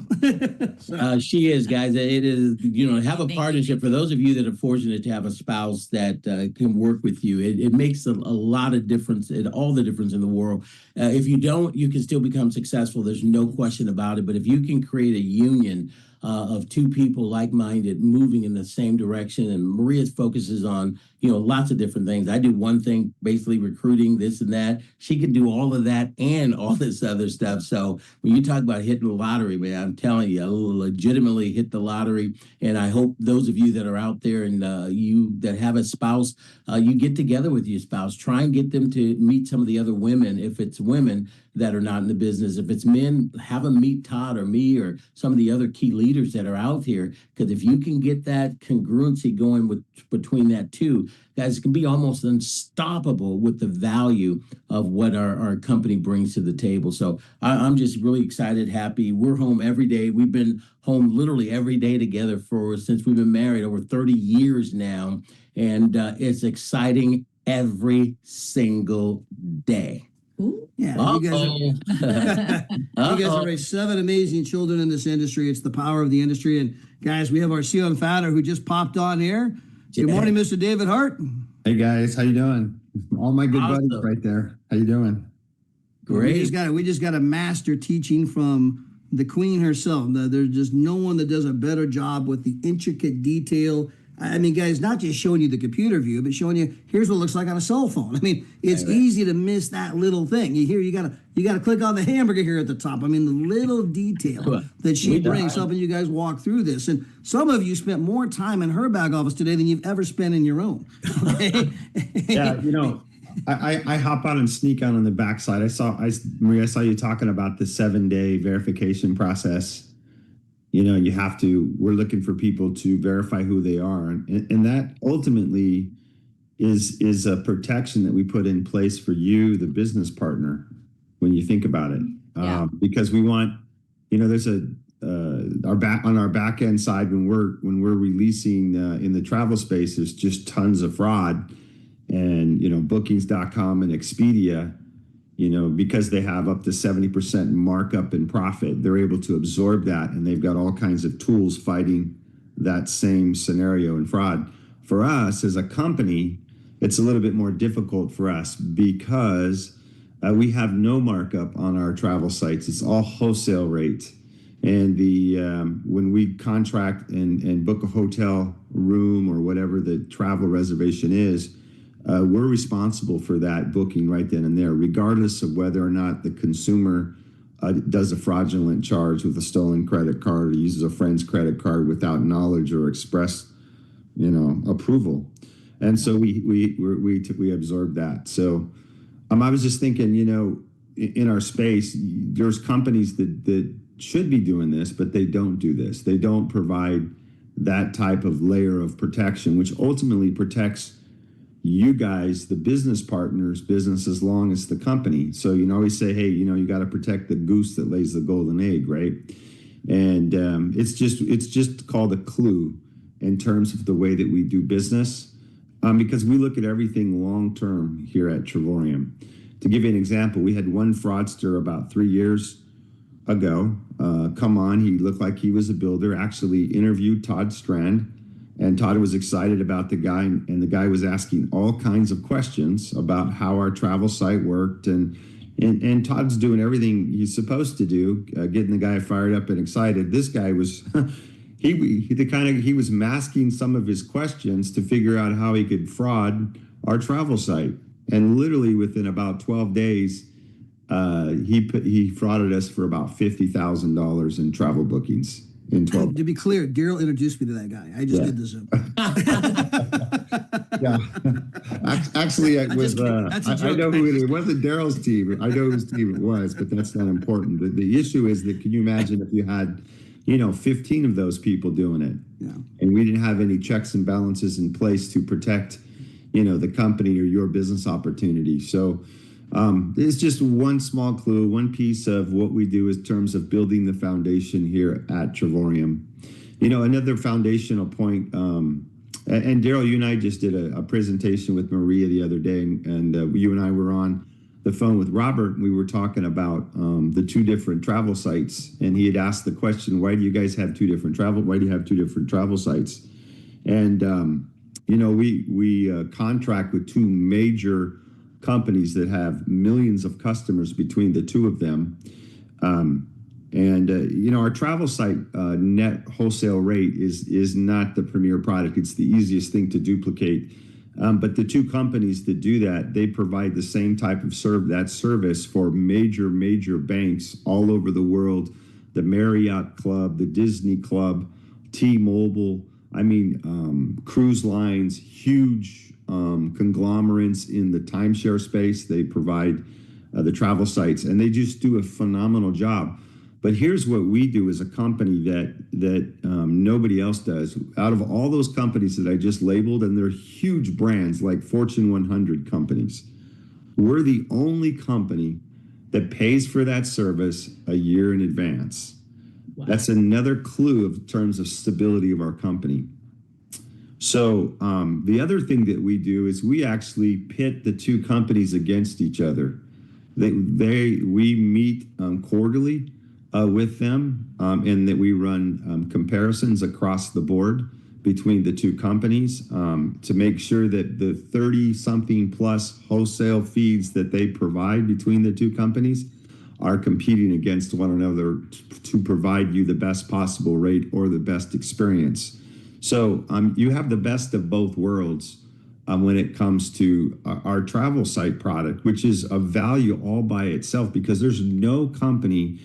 She is, guys. It is, have a partnership. For those of you that are fortunate to have a spouse that can work with you, it makes a lot of difference, all the difference in the world. If you don't, you can still become successful. There's no question about it. But if you can create a union of two people like-minded moving in the same direction, and Maria's focuses on lots of different things. I do one thing, basically recruiting, this and that. She can do all of that and all this other stuff. So when you talk about hitting the lottery, man, I'm telling you, I legitimately hit the lottery. And I hope those of you that are out there and you that have a spouse, you get together with your spouse, try and get them to meet some of the other women. If it's women that are not in the business, if it's men, have them meet Todd or me or some of the other key leaders that are out here. Because if you can get that congruency going between that two, guys, it can be almost unstoppable with the value of what our company brings to the table. So I'm just really excited, happy. We're home every day. We've been home literally every day together since we've been married over 30 years now. And it's exciting every single day. Yeah, you guys are raised 7 amazing children in this industry. It's the power of the industry. And guys, we have our CEO and founder who just popped on here. Good morning, Mr. David Hart. Hey guys, how you doing? All my good buddies right there. How you doing? Great. We just got a master teaching from the queen herself. There's just no one that does a better job with the intricate detail I mean, guys, not just showing you the computer view, but showing you here's what it looks like on a cell phone. I mean, it's easy to miss that little thing. You gotta click on the hamburger here at the top. I mean, the little detail that she brings up, and you guys walk through this. And some of you spent more time in her back office today than you've ever spent in your own. Okay? Yeah, I hop on and sneak on the backside. Maria, I saw you talking about the 7-day verification process. We're looking for people to verify who they are. And that ultimately is a protection that we put in place for you, the business partner, when you think about it. Yeah. Because we want, there's on our back end side, when we're releasing in the travel space, there's just tons of fraud. And, bookings.com and Expedia, because they have up to 70% markup in profit, they're able to absorb that, and they've got all kinds of tools fighting that same scenario and fraud. For us as a company, it's a little bit more difficult for us because we have no markup on our travel sites. It's all wholesale rate. And when we contract and book a hotel room or whatever the travel reservation is, we're responsible for that booking right then and there, regardless of whether or not the consumer does a fraudulent charge with a stolen credit card or uses a friend's credit card without knowledge or express, approval. And so we absorb that. So I was just thinking, in our space, there's companies that should be doing this, but they don't do this. They don't provide that type of layer of protection, which ultimately protects you guys, the business partners, business as long as the company. So always say, hey, you got to protect the goose that lays the golden egg, right? And it's just called a clue in terms of the way that we do business, because we look at everything long term here at Trevorium. To give you an example, we had one fraudster about 3 years ago come on. He looked like he was a builder. Actually interviewed Todd Strand. And Todd was excited about the guy, and the guy was asking all kinds of questions about how our travel site worked. And Todd's doing everything he's supposed to do, getting the guy fired up and excited. This guy was, he was masking some of his questions to figure out how he could fraud our travel site. And literally within about 12 days, he frauded us for about $50,000 in travel bookings. To be clear, Daryl introduced me to that guy. I just did the Zoom. Yeah. Actually, it was. I know who it wasn't Daryl's team. I know whose team it was, but that's not important. The issue is that, can you imagine if you had, 15 of those people doing it? Yeah. And we didn't have any checks and balances in place to protect, the company or your business opportunity. So it's just one small clue, one piece of what we do in terms of building the foundation here at Trevorium. Another foundational point, and Daryl, you and I just did a presentation with Maria the other day, and you and I were on the phone with Robert, and we were talking about the two different travel sites, and he had asked the question, why do you guys have two different travel sites? And, we contract with two major companies that have millions of customers between the two of them. Our travel site net wholesale rate is not the premier product. It's the easiest thing to duplicate. But the two companies that do that, they provide the same type of service for major banks all over the world, the Marriott Club, the Disney Club, T-Mobile, cruise lines, huge conglomerates in the timeshare space. They provide the travel sites, and they just do a phenomenal job. But here's what we do as a company that nobody else does. Out of all those companies that I just labeled, and they're huge brands like Fortune 100 companies, we're the only company that pays for that service a year in advance. Wow. That's another clue in terms of stability of our company. So the other thing that we do is we actually pit the two companies against each other. We meet quarterly with them, and that we run comparisons across the board between the two companies to make sure that the 30-something plus wholesale feeds that they provide between the two companies are competing against one another to provide you the best possible rate or the best experience. So you have the best of both worlds when it comes to our travel site product, which is of value all by itself because there's no company,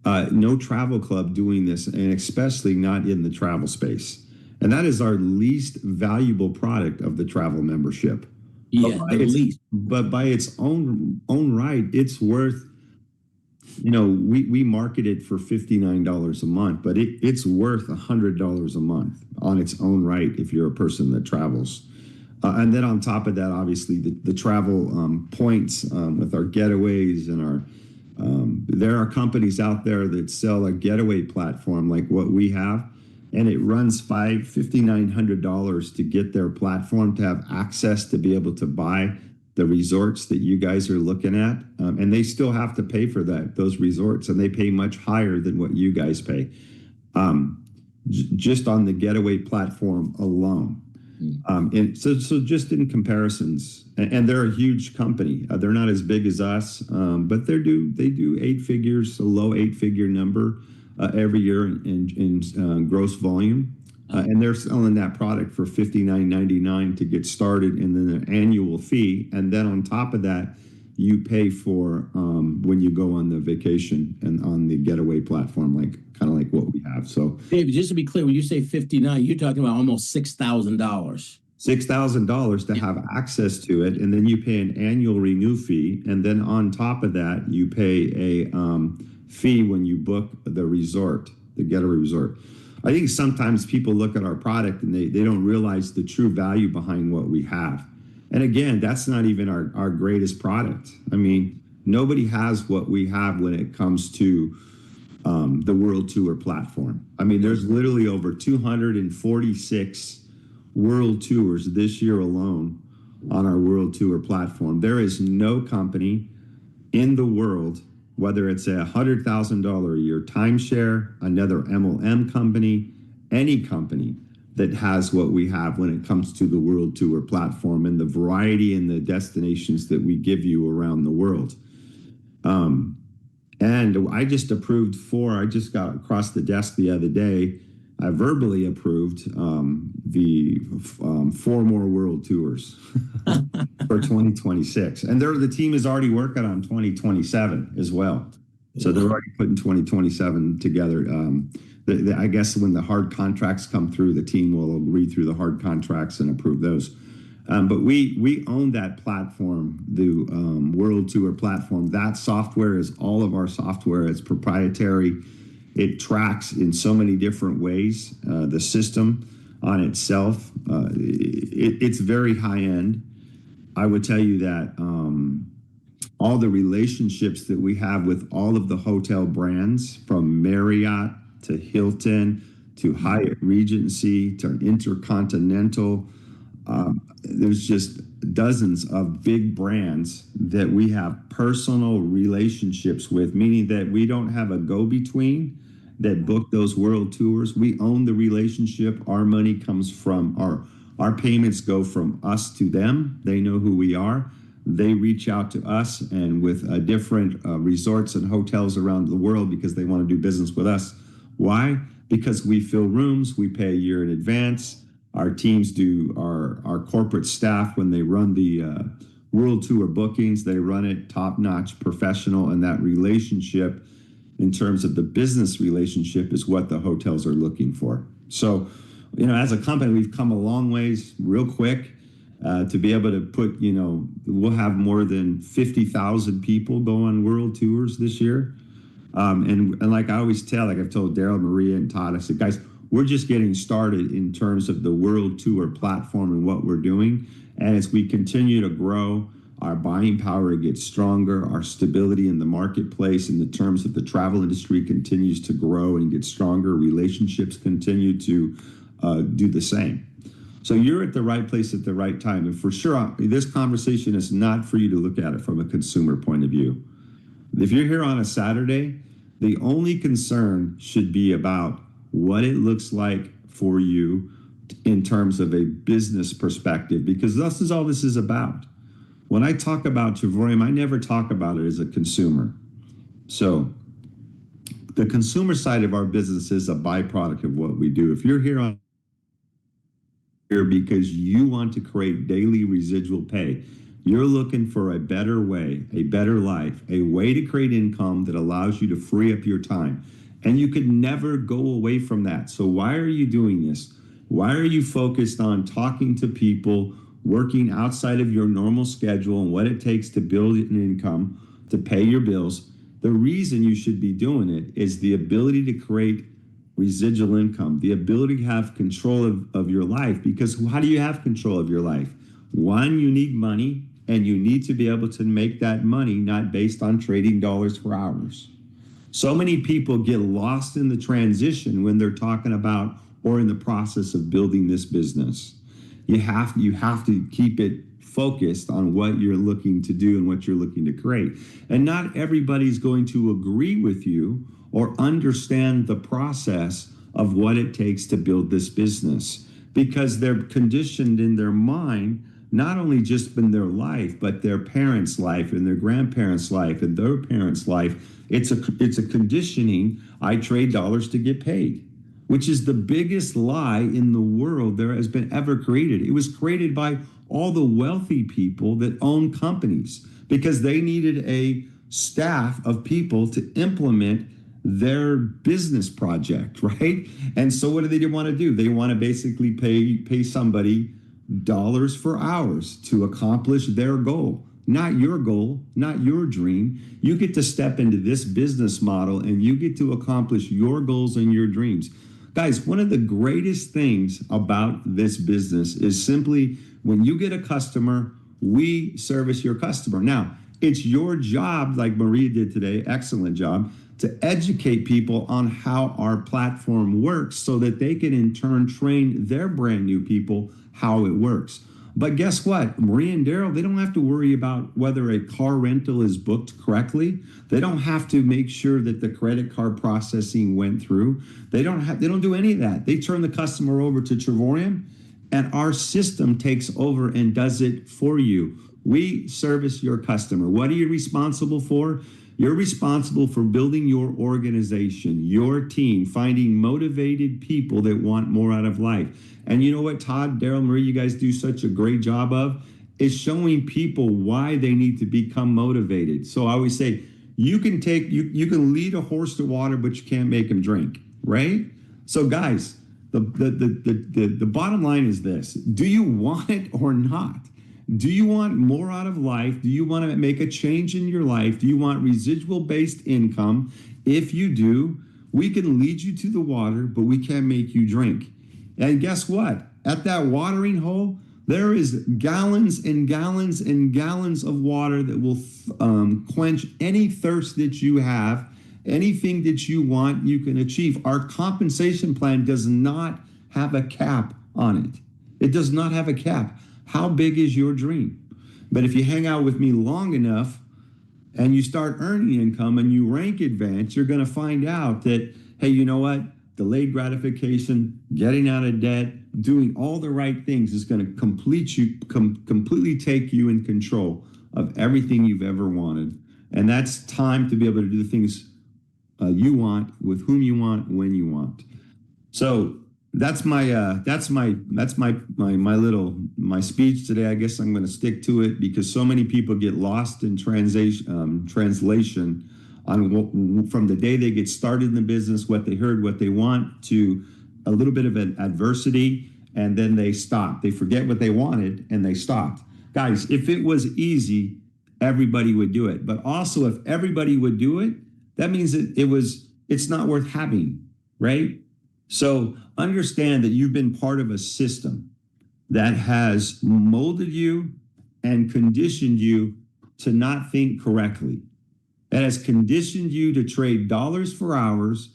no travel club doing this, and especially not in the travel space. And that is our least valuable product of the travel membership. Yeah, the least. But by its own right, it's worth, we market it for $59 a month, but it's worth $100 a month on its own right if you're a person that travels. And then on top of that, obviously the travel points with our getaways and our there are companies out there that sell a getaway platform like what we have, and it runs $5,900 to get their platform to have access to be able to buy the resorts that you guys are looking at, and they still have to pay for those resorts, and they pay much higher than what you guys pay, just on the getaway platform alone. And so just in comparisons, and they're a huge company. They're not as big as us, but they do 8 figures, a low 8-figure number every year in gross volume. And they're selling that product for $59.99 to get started, and then an annual fee. And then on top of that, you pay for when you go on the vacation and on the getaway platform, kind of like what we have. So, David, just to be clear, when you say 59, you're talking about almost $6,000. $6,000 to have access to it, and then you pay an annual renew fee, and then on top of that, you pay a fee when you book the resort, the getaway resort. I think sometimes people look at our product and they don't realize the true value behind what we have. And again, that's not even our greatest product. I mean, nobody has what we have when it comes to the World Tour platform. I mean, there's literally over 246 World Tours this year alone on our World Tour platform. There is no company in the world, whether it's a $100,000 a year timeshare, another MLM company, any company that has what we have when it comes to the World Tour platform and the variety and the destinations that we give you around the world. And I just approved 4. I just got across the desk the other day. I verbally approved the 4 more World Tours for 2026. And the team is already working on 2027 as well. So they're already putting 2027 together. I guess when the hard contracts come through, the team will read through the hard contracts and approve those. But we own that platform, the World Tour platform. That software is all of our software. It's proprietary. It tracks in so many different ways. The system on itself, it's very high end. I would tell you that all the relationships that we have with all of the hotel brands, from Marriott to Hilton to Hyatt Regency to Intercontinental, there's just dozens of big brands that we have personal relationships with, meaning that we don't have a go-between that book those world tours. We own the relationship. Our money comes from our payments go from us to them. They know who we are. They reach out to us, and with different resorts and hotels around the world, because they want to do business with us. Why? Because we fill rooms. We pay a year in advance. Our teams do, our corporate staff, when they run the World Tour bookings, they run it top-notch, professional, and that relationship in terms of the business relationship is what the hotels are looking for. So, as a company, we've come a long ways real quick to be able to put, we'll have more than 50,000 people go on World Tours this year. And like I always tell, like I've told Daryl, Maria, and Todd, I said, guys, we're just getting started in terms of the World Tour platform and what we're doing. And as we continue to grow, our buying power gets stronger, our stability in the marketplace in the terms of the travel industry continues to grow and get stronger, relationships continue to do the same. So you're at the right place at the right time. And for sure, this conversation is not for you to look at it from a consumer point of view. If you're here on a Saturday, the only concern should be about what it looks like for you in terms of a business perspective, because this is all this is about. When I talk about Travorium, I never talk about it as a consumer. So the consumer side of our business is a byproduct of what we do. If you're here on here because you want to create daily residual pay. You're looking for a better way, a better life, a way to create income that allows you to free up your time. And you could never go away from that. So why are you doing this? Why are you focused on talking to people, working outside of your normal schedule and what it takes to build an income, to pay your bills? The reason you should be doing it is the ability to create residual income, the ability to have control of your life. Because how do you have control of your life? One, you need money, and you need to be able to make that money not based on trading dollars for hours. So many people get lost in the transition when they're talking about or in the process of building this business. You have to keep it focused on what you're looking to do and what you're looking to create. And not everybody's going to agree with you or understand the process of what it takes to build this business, because they're conditioned in their mind, not only just in their life, but their parents' life and their grandparents' life and their parents' life. It's a conditioning. I trade dollars to get paid, which is the biggest lie in the world there has been ever created. It was created by all the wealthy people that own companies because they needed a staff of people to implement their business project, right? And so what do they want to do? They want to basically pay somebody dollars for hours to accomplish their goal. Not your goal, not your dream. You get to step into this business model and you get to accomplish your goals and your dreams. Guys, one of the greatest things about this business is simply when you get a customer, we service your customer. Now, it's your job, like Maria did today, excellent job, to educate people on how our platform works so that they can in turn train their brand new people how it works. But guess what? Maria and Daryl, they don't have to worry about whether a car rental is booked correctly. They don't have to make sure that the credit card processing went through. They don't do any of that. They turn the customer over to Trevorium, and our system takes over and does it for you. We service your customer. What are you responsible for? You're responsible for building your organization, your team, finding motivated people that want more out of life. And you know what, Todd, Daryl, Marie, you guys do such a great job of is showing people why they need to become motivated. So I always say, you can lead a horse to water, but you can't make him drink, right? So guys, the bottom line is this: do you want it or not? Do you want more out of life? Do you want to make a change in your life? Do you want residual-based income? If you do, we can lead you to the water, but we can't make you drink. And guess what? At that watering hole, there is gallons and gallons and gallons of water that will quench any thirst that you have. Anything that you want, you can achieve. Our compensation plan does not have a cap on it. It does not have a cap. How big is your dream? But if you hang out with me long enough and you start earning income and you rank advance, you're going to find out that, hey, you know what? Delayed gratification, getting out of debt, doing all the right things is going to completely take you in control of everything you've ever wanted. And that's time to be able to do the things you want, with whom you want, when you want. So that's my speech today. I guess I'm going to stick to it because so many people get lost in translation on from the day they get started in the business, what they heard, what they want, to a little bit of an adversity, and then they stop. They forget what they wanted and they stopped. Guys, if it was easy, everybody would do it. But also, if everybody would do it, that means that it's not worth having, right? So understand that you've been part of a system that has molded you and conditioned you to not think correctly. That has conditioned you to trade dollars for hours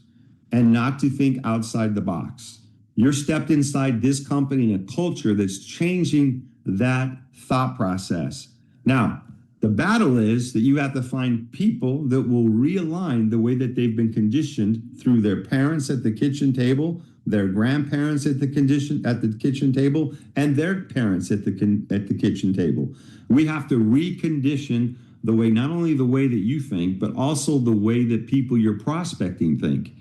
and not to think outside the box. You're stepped inside this company in a culture that's changing that thought process. Now, the battle is that you have to find people that will realign the way that they've been conditioned through their parents at the kitchen table, their grandparents at the kitchen table, and their parents at the kitchen table. We have to recondition the way, not only the way that you think, but also the way that people you're prospecting think.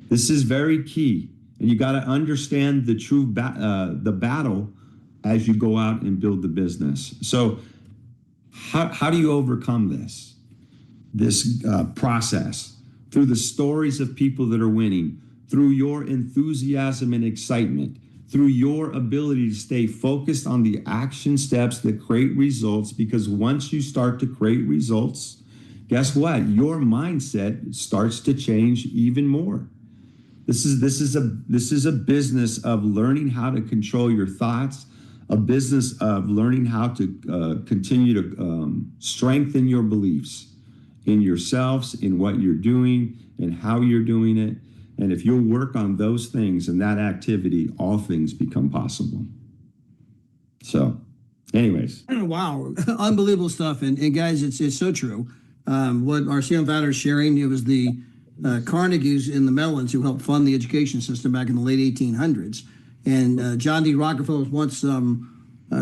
This is very key. And you got to understand the true the battle as you go out and build the business. So how do you overcome this process? Through the stories of people that are winning, through your enthusiasm and excitement, through your ability to stay focused on the action steps that create results. Because once you start to create results, guess what? Your mindset starts to change even more. This is a business of learning how to control your thoughts, a business of learning how to continue to strengthen your beliefs in yourselves, in what you're doing, and how you're doing it. And if you'll work on those things and that activity, all things become possible. So, anyways. Wow, unbelievable stuff. And guys, it's so true. What our CEO founder is sharing, it was the Carnegies and the Mellons who helped fund the education system back in the late 1800s. And John D. Rockefeller was once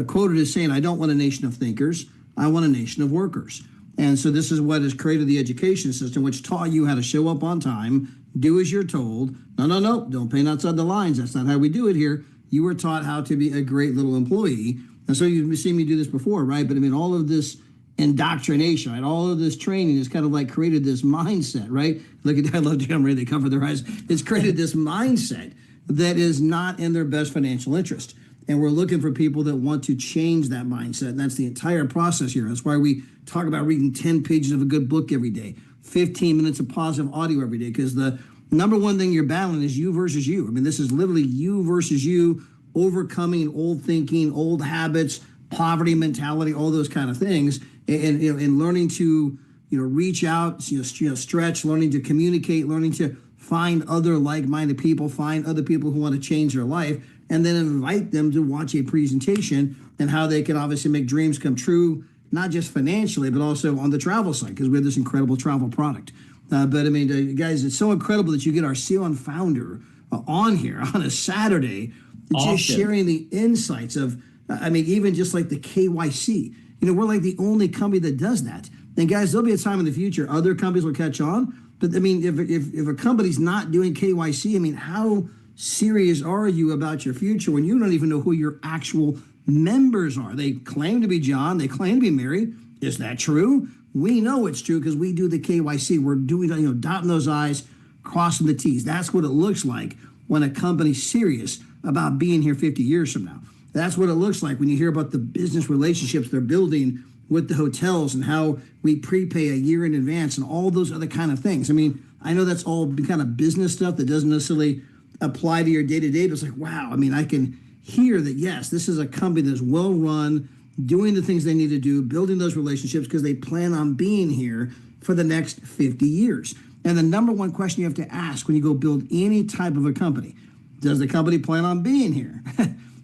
quoted as saying, "I don't want a nation of thinkers, I want a nation of workers." And so this is what has created the education system, which taught you how to show up on time, do as you're told. No, don't paint outside the lines. That's not how we do it here. You were taught how to be a great little employee. And so you've seen me do this before, right? But I mean, all of this indoctrination, right? All of this training has kind of like created this mindset, right? Look at, I love Jim Ray, they cover their eyes. It's created this mindset that is not in their best financial interest. And we're looking for people that want to change that mindset. And that's the entire process here. That's why we talk about reading 10 pages of a good book every day, 15 minutes of positive audio every day, because the number one thing you're battling is you versus you. I mean, this is literally you versus you, overcoming old thinking, old habits, poverty mentality, all those kind of things, and learning to reach out, stretch, learning to communicate, learning to find other like-minded people, find other people who want to change their life, and then invite them to watch a presentation and how they can obviously make dreams come true, not just financially, but also on the travel side, because we have this incredible travel product. But I mean, guys, it's so incredible that you get our CEO and founder on here on a Saturday, just sharing the insights of, I mean, even just like the KYC. We're like the only company that does that. And guys, there'll be a time in the future other companies will catch on. But I mean, if a company's not doing KYC, I mean, how serious are you about your future when you don't even know who your actual members are? They claim to be John, they claim to be Mary. Is that true? We know it's true because we do the KYC. We're doing, dotting those I's, crossing the T's. That's what it looks like when a company's serious about being here 50 years from now. That's what it looks like when you hear about the business relationships they're building with the hotels and how we prepay a year in advance and all those other kind of things. I mean, I know that's all kind of business stuff that doesn't necessarily apply to your day-to-day, but it's like, wow, I mean, I can hear that, yes, this is a company that's well-run, doing the things they need to do, building those relationships because they plan on being here for the next 50 years. And the number one question you have to ask when you go build any type of a company, does the company plan on being here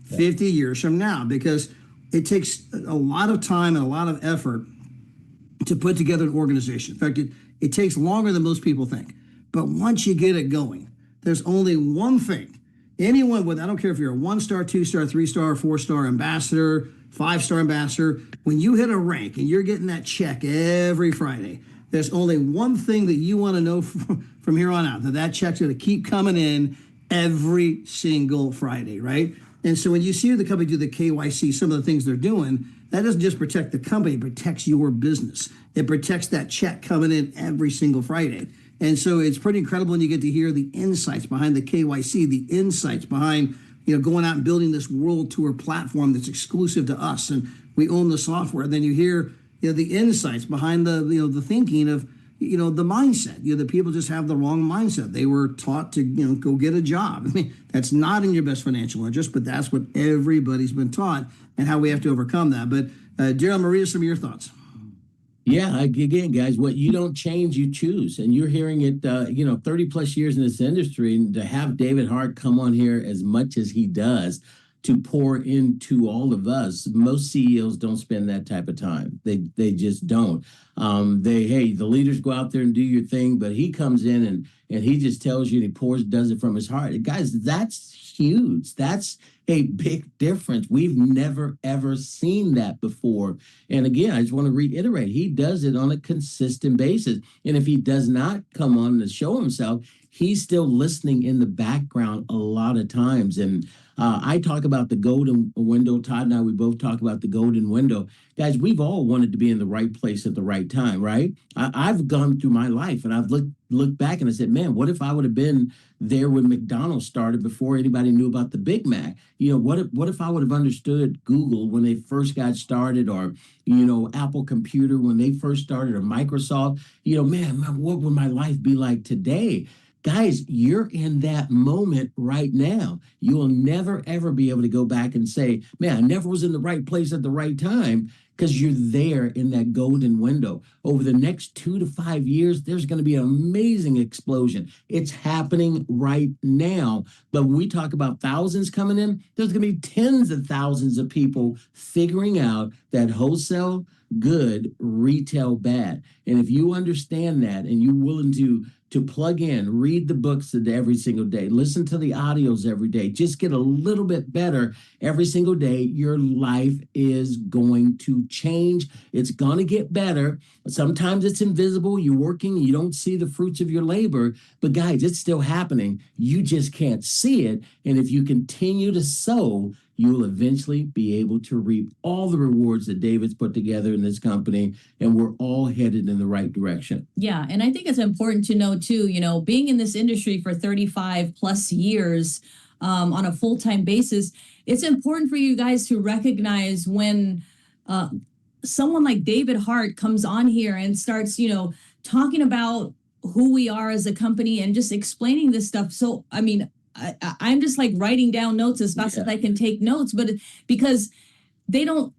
50 years from now? Because it takes a lot of time and a lot of effort to put together an organization. In fact, it takes longer than most people think. But once you get it going, there's only one thing. Anyone with, I don't care if you're a 1-star, 2-star, 3-star, 4-star ambassador, 5-star ambassador, when you hit a rank and you're getting that check every Friday, there's only one thing that you want to know from here on out, that check's going to keep coming in every single Friday, right? And so when you see the company do the KYC, some of the things they're doing, that doesn't just protect the company, it protects your business. It protects that check coming in every single Friday. And so it's pretty incredible when you get to hear the insights behind the KYC, the insights behind, going out and building this world tour platform that's exclusive to us, and we own the software. And then you hear, the insights behind the thinking of, the mindset. The people just have the wrong mindset. They were taught to, go get a job. I mean, that's not in your best financial interest, but that's what everybody's been taught and how we have to overcome that. But Daryl, Maria, some of your thoughts. Yeah, again, guys, what you don't change, you choose. And you're hearing it, 30 plus years in this industry, and to have David Hart come on here as much as he does to pour into all of us. Most CEOs don't spend that type of time. They just don't. The leaders go out there and do your thing, but he comes in and he just tells you, and he does it from his heart. Guys, that's huge. That's a big difference. We've never, ever seen that before. And again, I just want to reiterate, he does it on a consistent basis. And if he does not come on to show himself, he's still listening in the background a lot of times. And I talk about the golden window. Todd and I, we both talk about the golden window. Guys, we've all wanted to be in the right place at the right time, right? I've gone through my life and I've looked back and I said, man, what if I would have been there when McDonald's started before anybody knew about the Big Mac? What if I would have understood Google when they first got started, or Apple Computer when they first started, or Microsoft? Man, what would my life be like today? Guys, you're in that moment right now. You will never, ever be able to go back and say, man, I never was in the right place at the right time, because you're there in that golden window. Over the next 2 to 5 years, there's going to be an amazing explosion. It's happening right now. But when we talk about thousands coming in, there's going to be tens of thousands of people figuring out that wholesale good, retail bad. And if you understand that and you're willing to plug in, read the books every single day, listen to the audios every day, just get a little bit better every single day, your life is going to change. It's going to get better. Sometimes it's invisible. You're working, you don't see the fruits of your labor, but guys, it's still happening. You just can't see it. And if you continue to sow, you will eventually be able to reap all the rewards that David's put together in this company, and we're all headed in the right direction. Yeah, and I think it's important to know too, being in this industry for 35 plus years on a full-time basis, it's important for you guys to recognize when someone like David Hart comes on here and starts, talking about who we are as a company and just explaining this stuff. So, I mean, I'm just like writing down notes as fast as I can take notes, but because being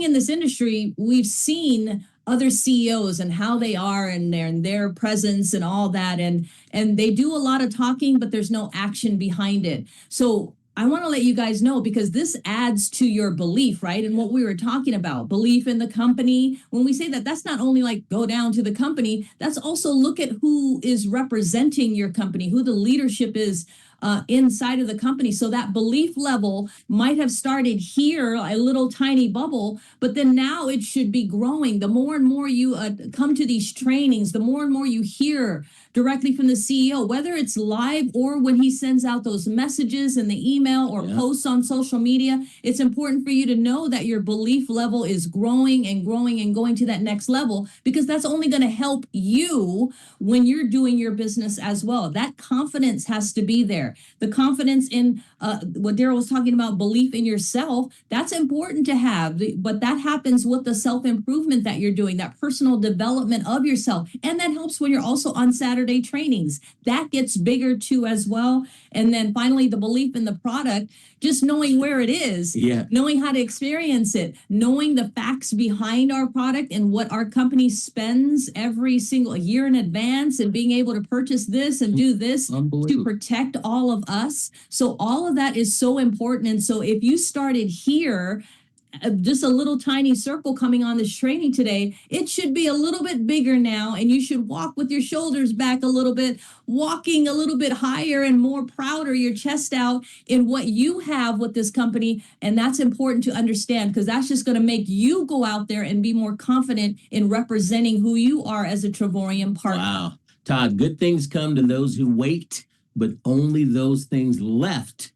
in this industry, we've seen other CEOs and how they are and their presence and all that. And they do a lot of talking, but there's no action behind it. So I want to let you guys know, because this adds to your belief, right? And what we were talking about, belief in the company. When we say that, that's not only like go down to the company, that's also look at who is representing your company, who the leadership is inside of the company. So that belief level might have started here, a little tiny bubble, but then now it should be growing. The more and more you come to these trainings, the more and more you hear directly from the CEO, whether it's live or when he sends out those messages in the email or posts on social media, it's important for you to know that your belief level is growing and growing and going to that next level, because that's only going to help you when you're doing your business as well. That confidence has to be there. The confidence in what Daryl was talking about, belief in yourself, that's important to have. But that happens with the self-improvement that you're doing, that personal development of yourself. And that helps when you're also on Saturday trainings. That gets bigger too as well. And then finally, the belief in the product, just knowing where it is, knowing how to experience it, knowing the facts behind our product and what our company spends every single year in advance, and being able to purchase this and do this to protect all of us. So all of that is so important. And so if you started here, just a little tiny circle coming on this training today, it should be a little bit bigger now, and you should walk with your shoulders back a little bit, walking a little bit higher and more prouder, your chest out in what you have with this company. And that's important to understand, because that's just going to make you go out there and be more confident in representing who you are as a Trevorian partner. Wow. Todd, good things come to those who wait, but only those things left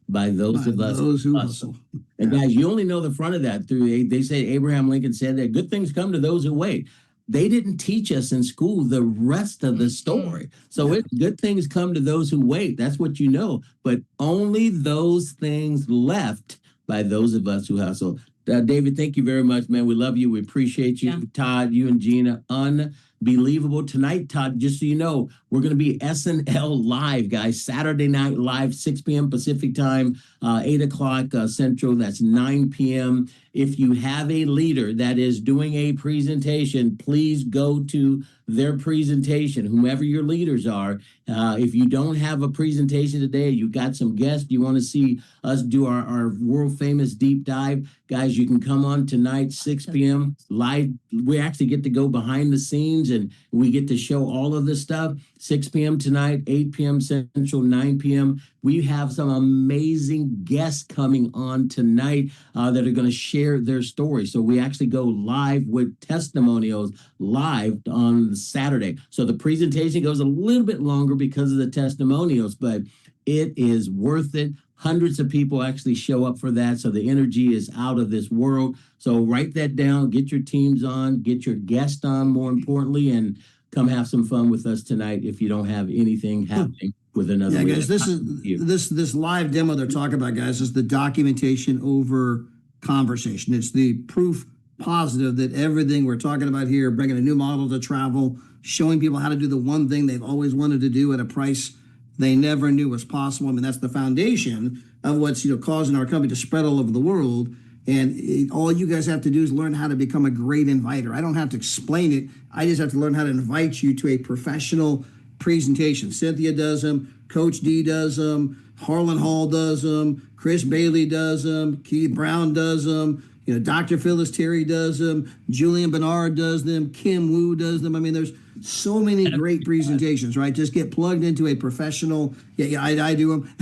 by those of us who hustle. And guys, you only know the front of that through, they say Abraham Lincoln said that good things come to those who wait. They didn't teach us in school the rest of the story. So good things come to those who wait. That's what you know. But only those things left by those of us who hustle. David, thank you very much, man. We love you. We appreciate you. Todd, you and Gina, unbelievable. Tonight, Todd, just so you know, we're going to be SNL Live, guys. Saturday Night Live, 6 p.m. Pacific time, 8 o'clock Central. That's 9 p.m. If you have a leader that is doing a presentation, please go to their presentation, whomever your leaders are. If you don't have a presentation today, you got some guests, you want to see us do our world famous deep dive, guys, you can come on tonight, 6 p.m. live. We actually get to go behind the scenes and we get to show all of this stuff. 6 p.m. tonight, 8 p.m. Central, 9 p.m. We have some amazing guests coming on tonight that are going to share their story. So we actually go live with testimonials live on Saturday. So the presentation goes a little bit longer because of the testimonials, but it is worth it. Hundreds of people actually show up for that. So the energy is out of this world. So write that down, get your teams on, get your guest on, more importantly, and come have some fun with us tonight if you don't have anything happening with another. Yeah, week. guys, this live demo they're talking about, guys, is the documentation over conversation. It's the proof positive that everything we're talking about here, bringing a new model to travel, showing people how to do the one thing they've always wanted to do at a price they never knew was possible. I mean, that's the foundation of what's causing our company to spread all over the world. And all you guys have to do is learn how to become a great inviter. I don't have to explain it. I just have to learn how to invite you to a professional presentation. Cynthia does them. Coach D does them. Harlan Hall does them. Chris Bailey does them. Keith Brown does them. Dr. Phyllis Terry does them. Julian Bernard does them. Kim Wu does them. I mean, there's so many great presentations, right? Just get plugged into a professional. Yeah, I do them.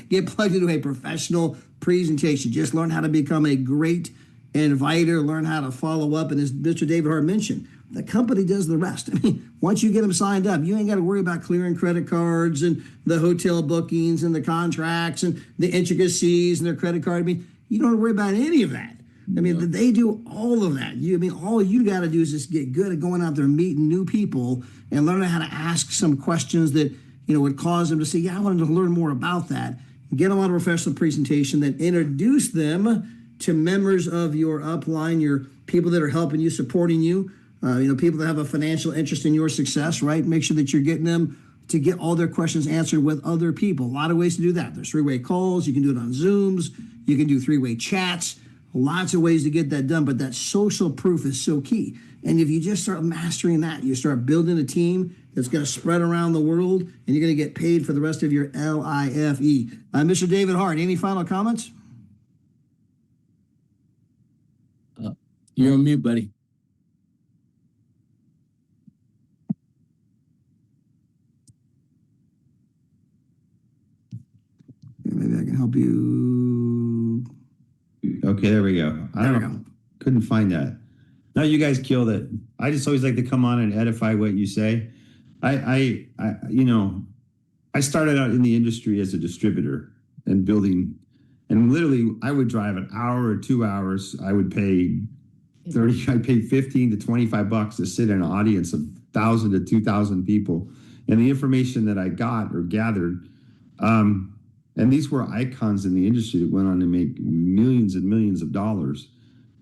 Get plugged into a professional presentation. Just learn how to become a great inviter. Learn how to follow up. And as Mr. David Hart mentioned, the company does the rest. I mean, once you get them signed up, you ain't got to worry about clearing credit cards and the hotel bookings and the contracts and the intricacies and their credit card. I mean, you don't have to worry about any of that. I mean, they do all of that. All you got to do is just get good at going out there, meeting new people, and learning how to ask some questions that would cause them to say, "Yeah, I wanted to learn more about that." Get them on a professional presentation, then introduce them to members of your upline, your people that are helping you, supporting you. People that have a financial interest in your success, right? Make sure that you're getting them to get all their questions answered with other people. A lot of ways to do that. There's three-way calls. You can do it on Zooms. You can do three-way chats. Lots of ways to get that done, but that social proof is so key. And if you just start mastering that, you start building a team that's going to spread around the world, and you're going to get paid for the rest of your LIFE. Mr. David Hart, any final comments? You're on mute, buddy. Maybe I can help you. Okay, there we go. Couldn't find that. No, you guys killed it. I just always like to come on and edify what you say. I started out in the industry as a distributor and building, and literally I would drive an hour or 2 hours. I paid $15 to $25 to sit in an audience of 1,000 to 2,000 people. And the information that I got or gathered, and these were icons in the industry that went on to make millions and millions of dollars.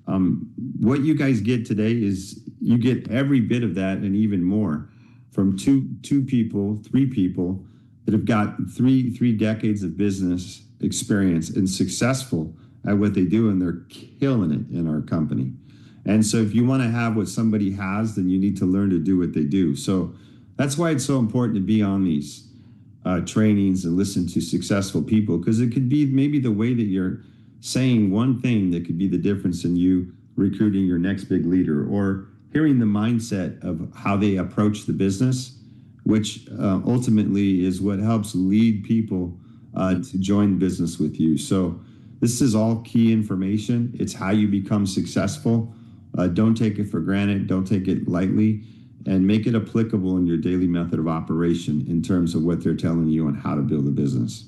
What you guys get today is you get every bit of that and even more from three people that have got three decades of business experience and successful at what they do, and they're killing it in our company. And so if you want to have what somebody has, then you need to learn to do what they do. So that's why it's so important to be on these trainings and listen to successful people, because it could be maybe the way that you're saying one thing that could be the difference in you recruiting your next big leader, or hearing the mindset of how they approach the business, which ultimately is what helps lead people to join business with you. So this is all key information. It's how you become successful. Don't take it for granted. Don't take it lightly. And make it applicable in your daily method of operation in terms of what they're telling you on how to build a business.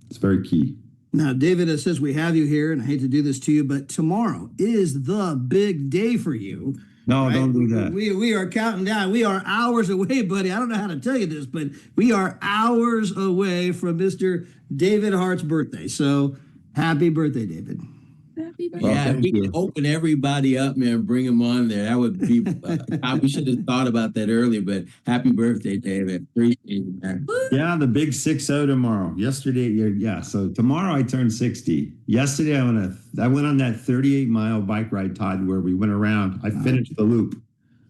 It's very key. Now, David, it says we have you here, and I hate to do this to you, but tomorrow is the big day for you. No, right? Don't do that. We are counting down. We are hours away, buddy. I don't know how to tell you this, but we are hours away from Mr. David Hart's birthday. So happy birthday, David. Happy birthday. Yeah, we can open everybody up, man, bring them on there. That would be, we should have thought about that earlier, but happy birthday, David. Appreciate it, man. Yeah, the big 6-0 tomorrow. Yesterday, yeah. So tomorrow I turned 60. Yesterday I went on that 38-mile bike ride, Todd, where we went around. I finished the loop.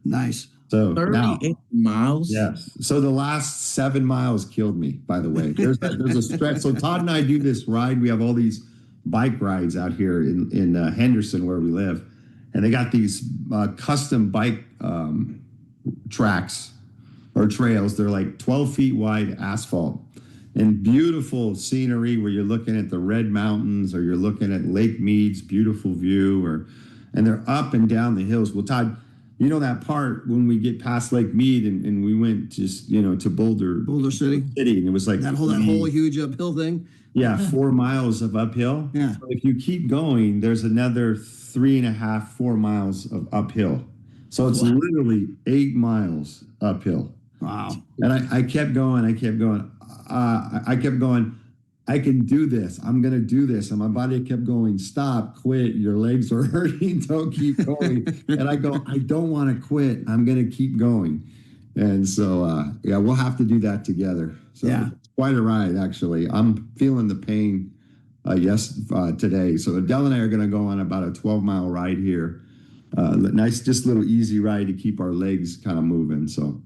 Nice. So 38 miles? Yes. So the last 7 miles killed me, by the way. There's a stretch. So Todd and I do this ride. We have all these bike rides out here in Henderson, where we live, and they got these custom bike tracks or trails. They're like 12 feet wide asphalt and beautiful scenery where you're looking at the Red Mountains, or you're looking at Lake Mead's beautiful view, and they're up and down the hills. Well, Todd, you know, that part when we get past Lake Mead and we went just, you know, to Boulder City. And it was like That whole huge uphill thing. yeah, 4 miles of uphill. Yeah. So if you keep going, there's another 3.5, 4 miles of uphill. So it's literally 8 miles uphill. Wow. And I kept going. I kept going. I kept going. I can do this. I'm going to do this. And my body kept going, stop, quit. Your legs are hurting. Don't keep going. And I go, I don't want to quit. I'm going to keep going. And so, yeah, we'll have to do that together. So Yeah. it's quite a ride, actually. I'm feeling the pain today. So Adele and I are going to go on about a 12-mile ride here. Nice, just little easy ride to keep our legs kind of moving. So.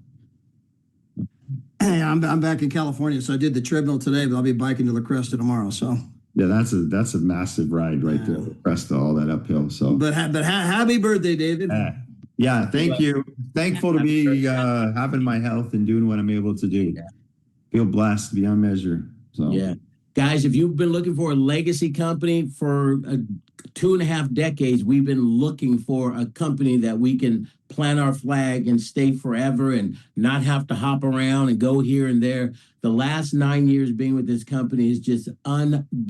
Hey, I'm back in California, so I did the treadmill today, but I'll be biking to La Cresta tomorrow. So Yeah, that's a massive ride right there, Cresta, all that uphill. So, but happy birthday, David. yeah, thank you. Thankful to be having my health and doing what I'm able to do. Feel blessed beyond measure. So Yeah. Guys, if you've been looking for a legacy company for 2.5 decades, we've been looking for a company that we can plant our flag and stay forever and not have to hop around and go here and there. The last 9 years being with this company is just unbelievable.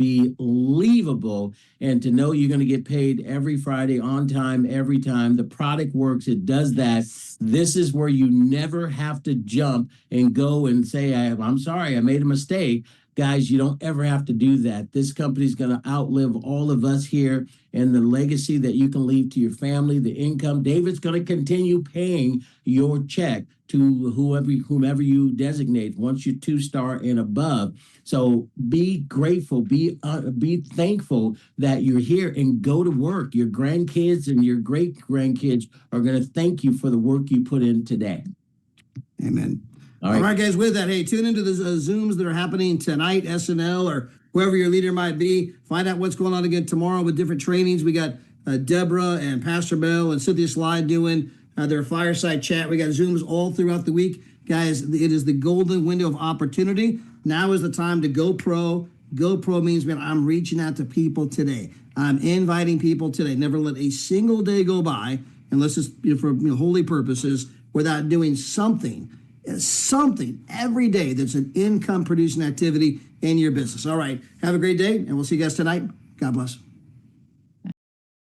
And to know you're going to get paid every Friday on time, every time. The product works. It does that. This is where you never have to jump and go and say, I'm sorry, I made a mistake. Guys, you don't ever have to do that. This company is going to outlive all of us here, and the legacy that you can leave to your family, the income. David's going to continue paying your check to whomever you designate once you're 2-star and above. So be grateful, be thankful that you're here, and go to work. Your grandkids and your great grandkids are going to thank you for the work you put in today. Amen. All right, guys, with that, hey, tune into the Zooms that are happening tonight, SNL or whoever your leader might be. Find out what's going on again tomorrow with different trainings. We got Deborah and Pastor Bell and Cynthia Sly doing their fireside chat. We got Zooms all throughout the week. Guys, it is the golden window of opportunity. Now is the time to go pro. Go pro means, man, I'm reaching out to people today. I'm inviting people today. Never let a single day go by, unless it's for holy purposes, without doing something every day that's an income producing activity in your business. All right. Have a great day, and we'll see you guys tonight. God bless.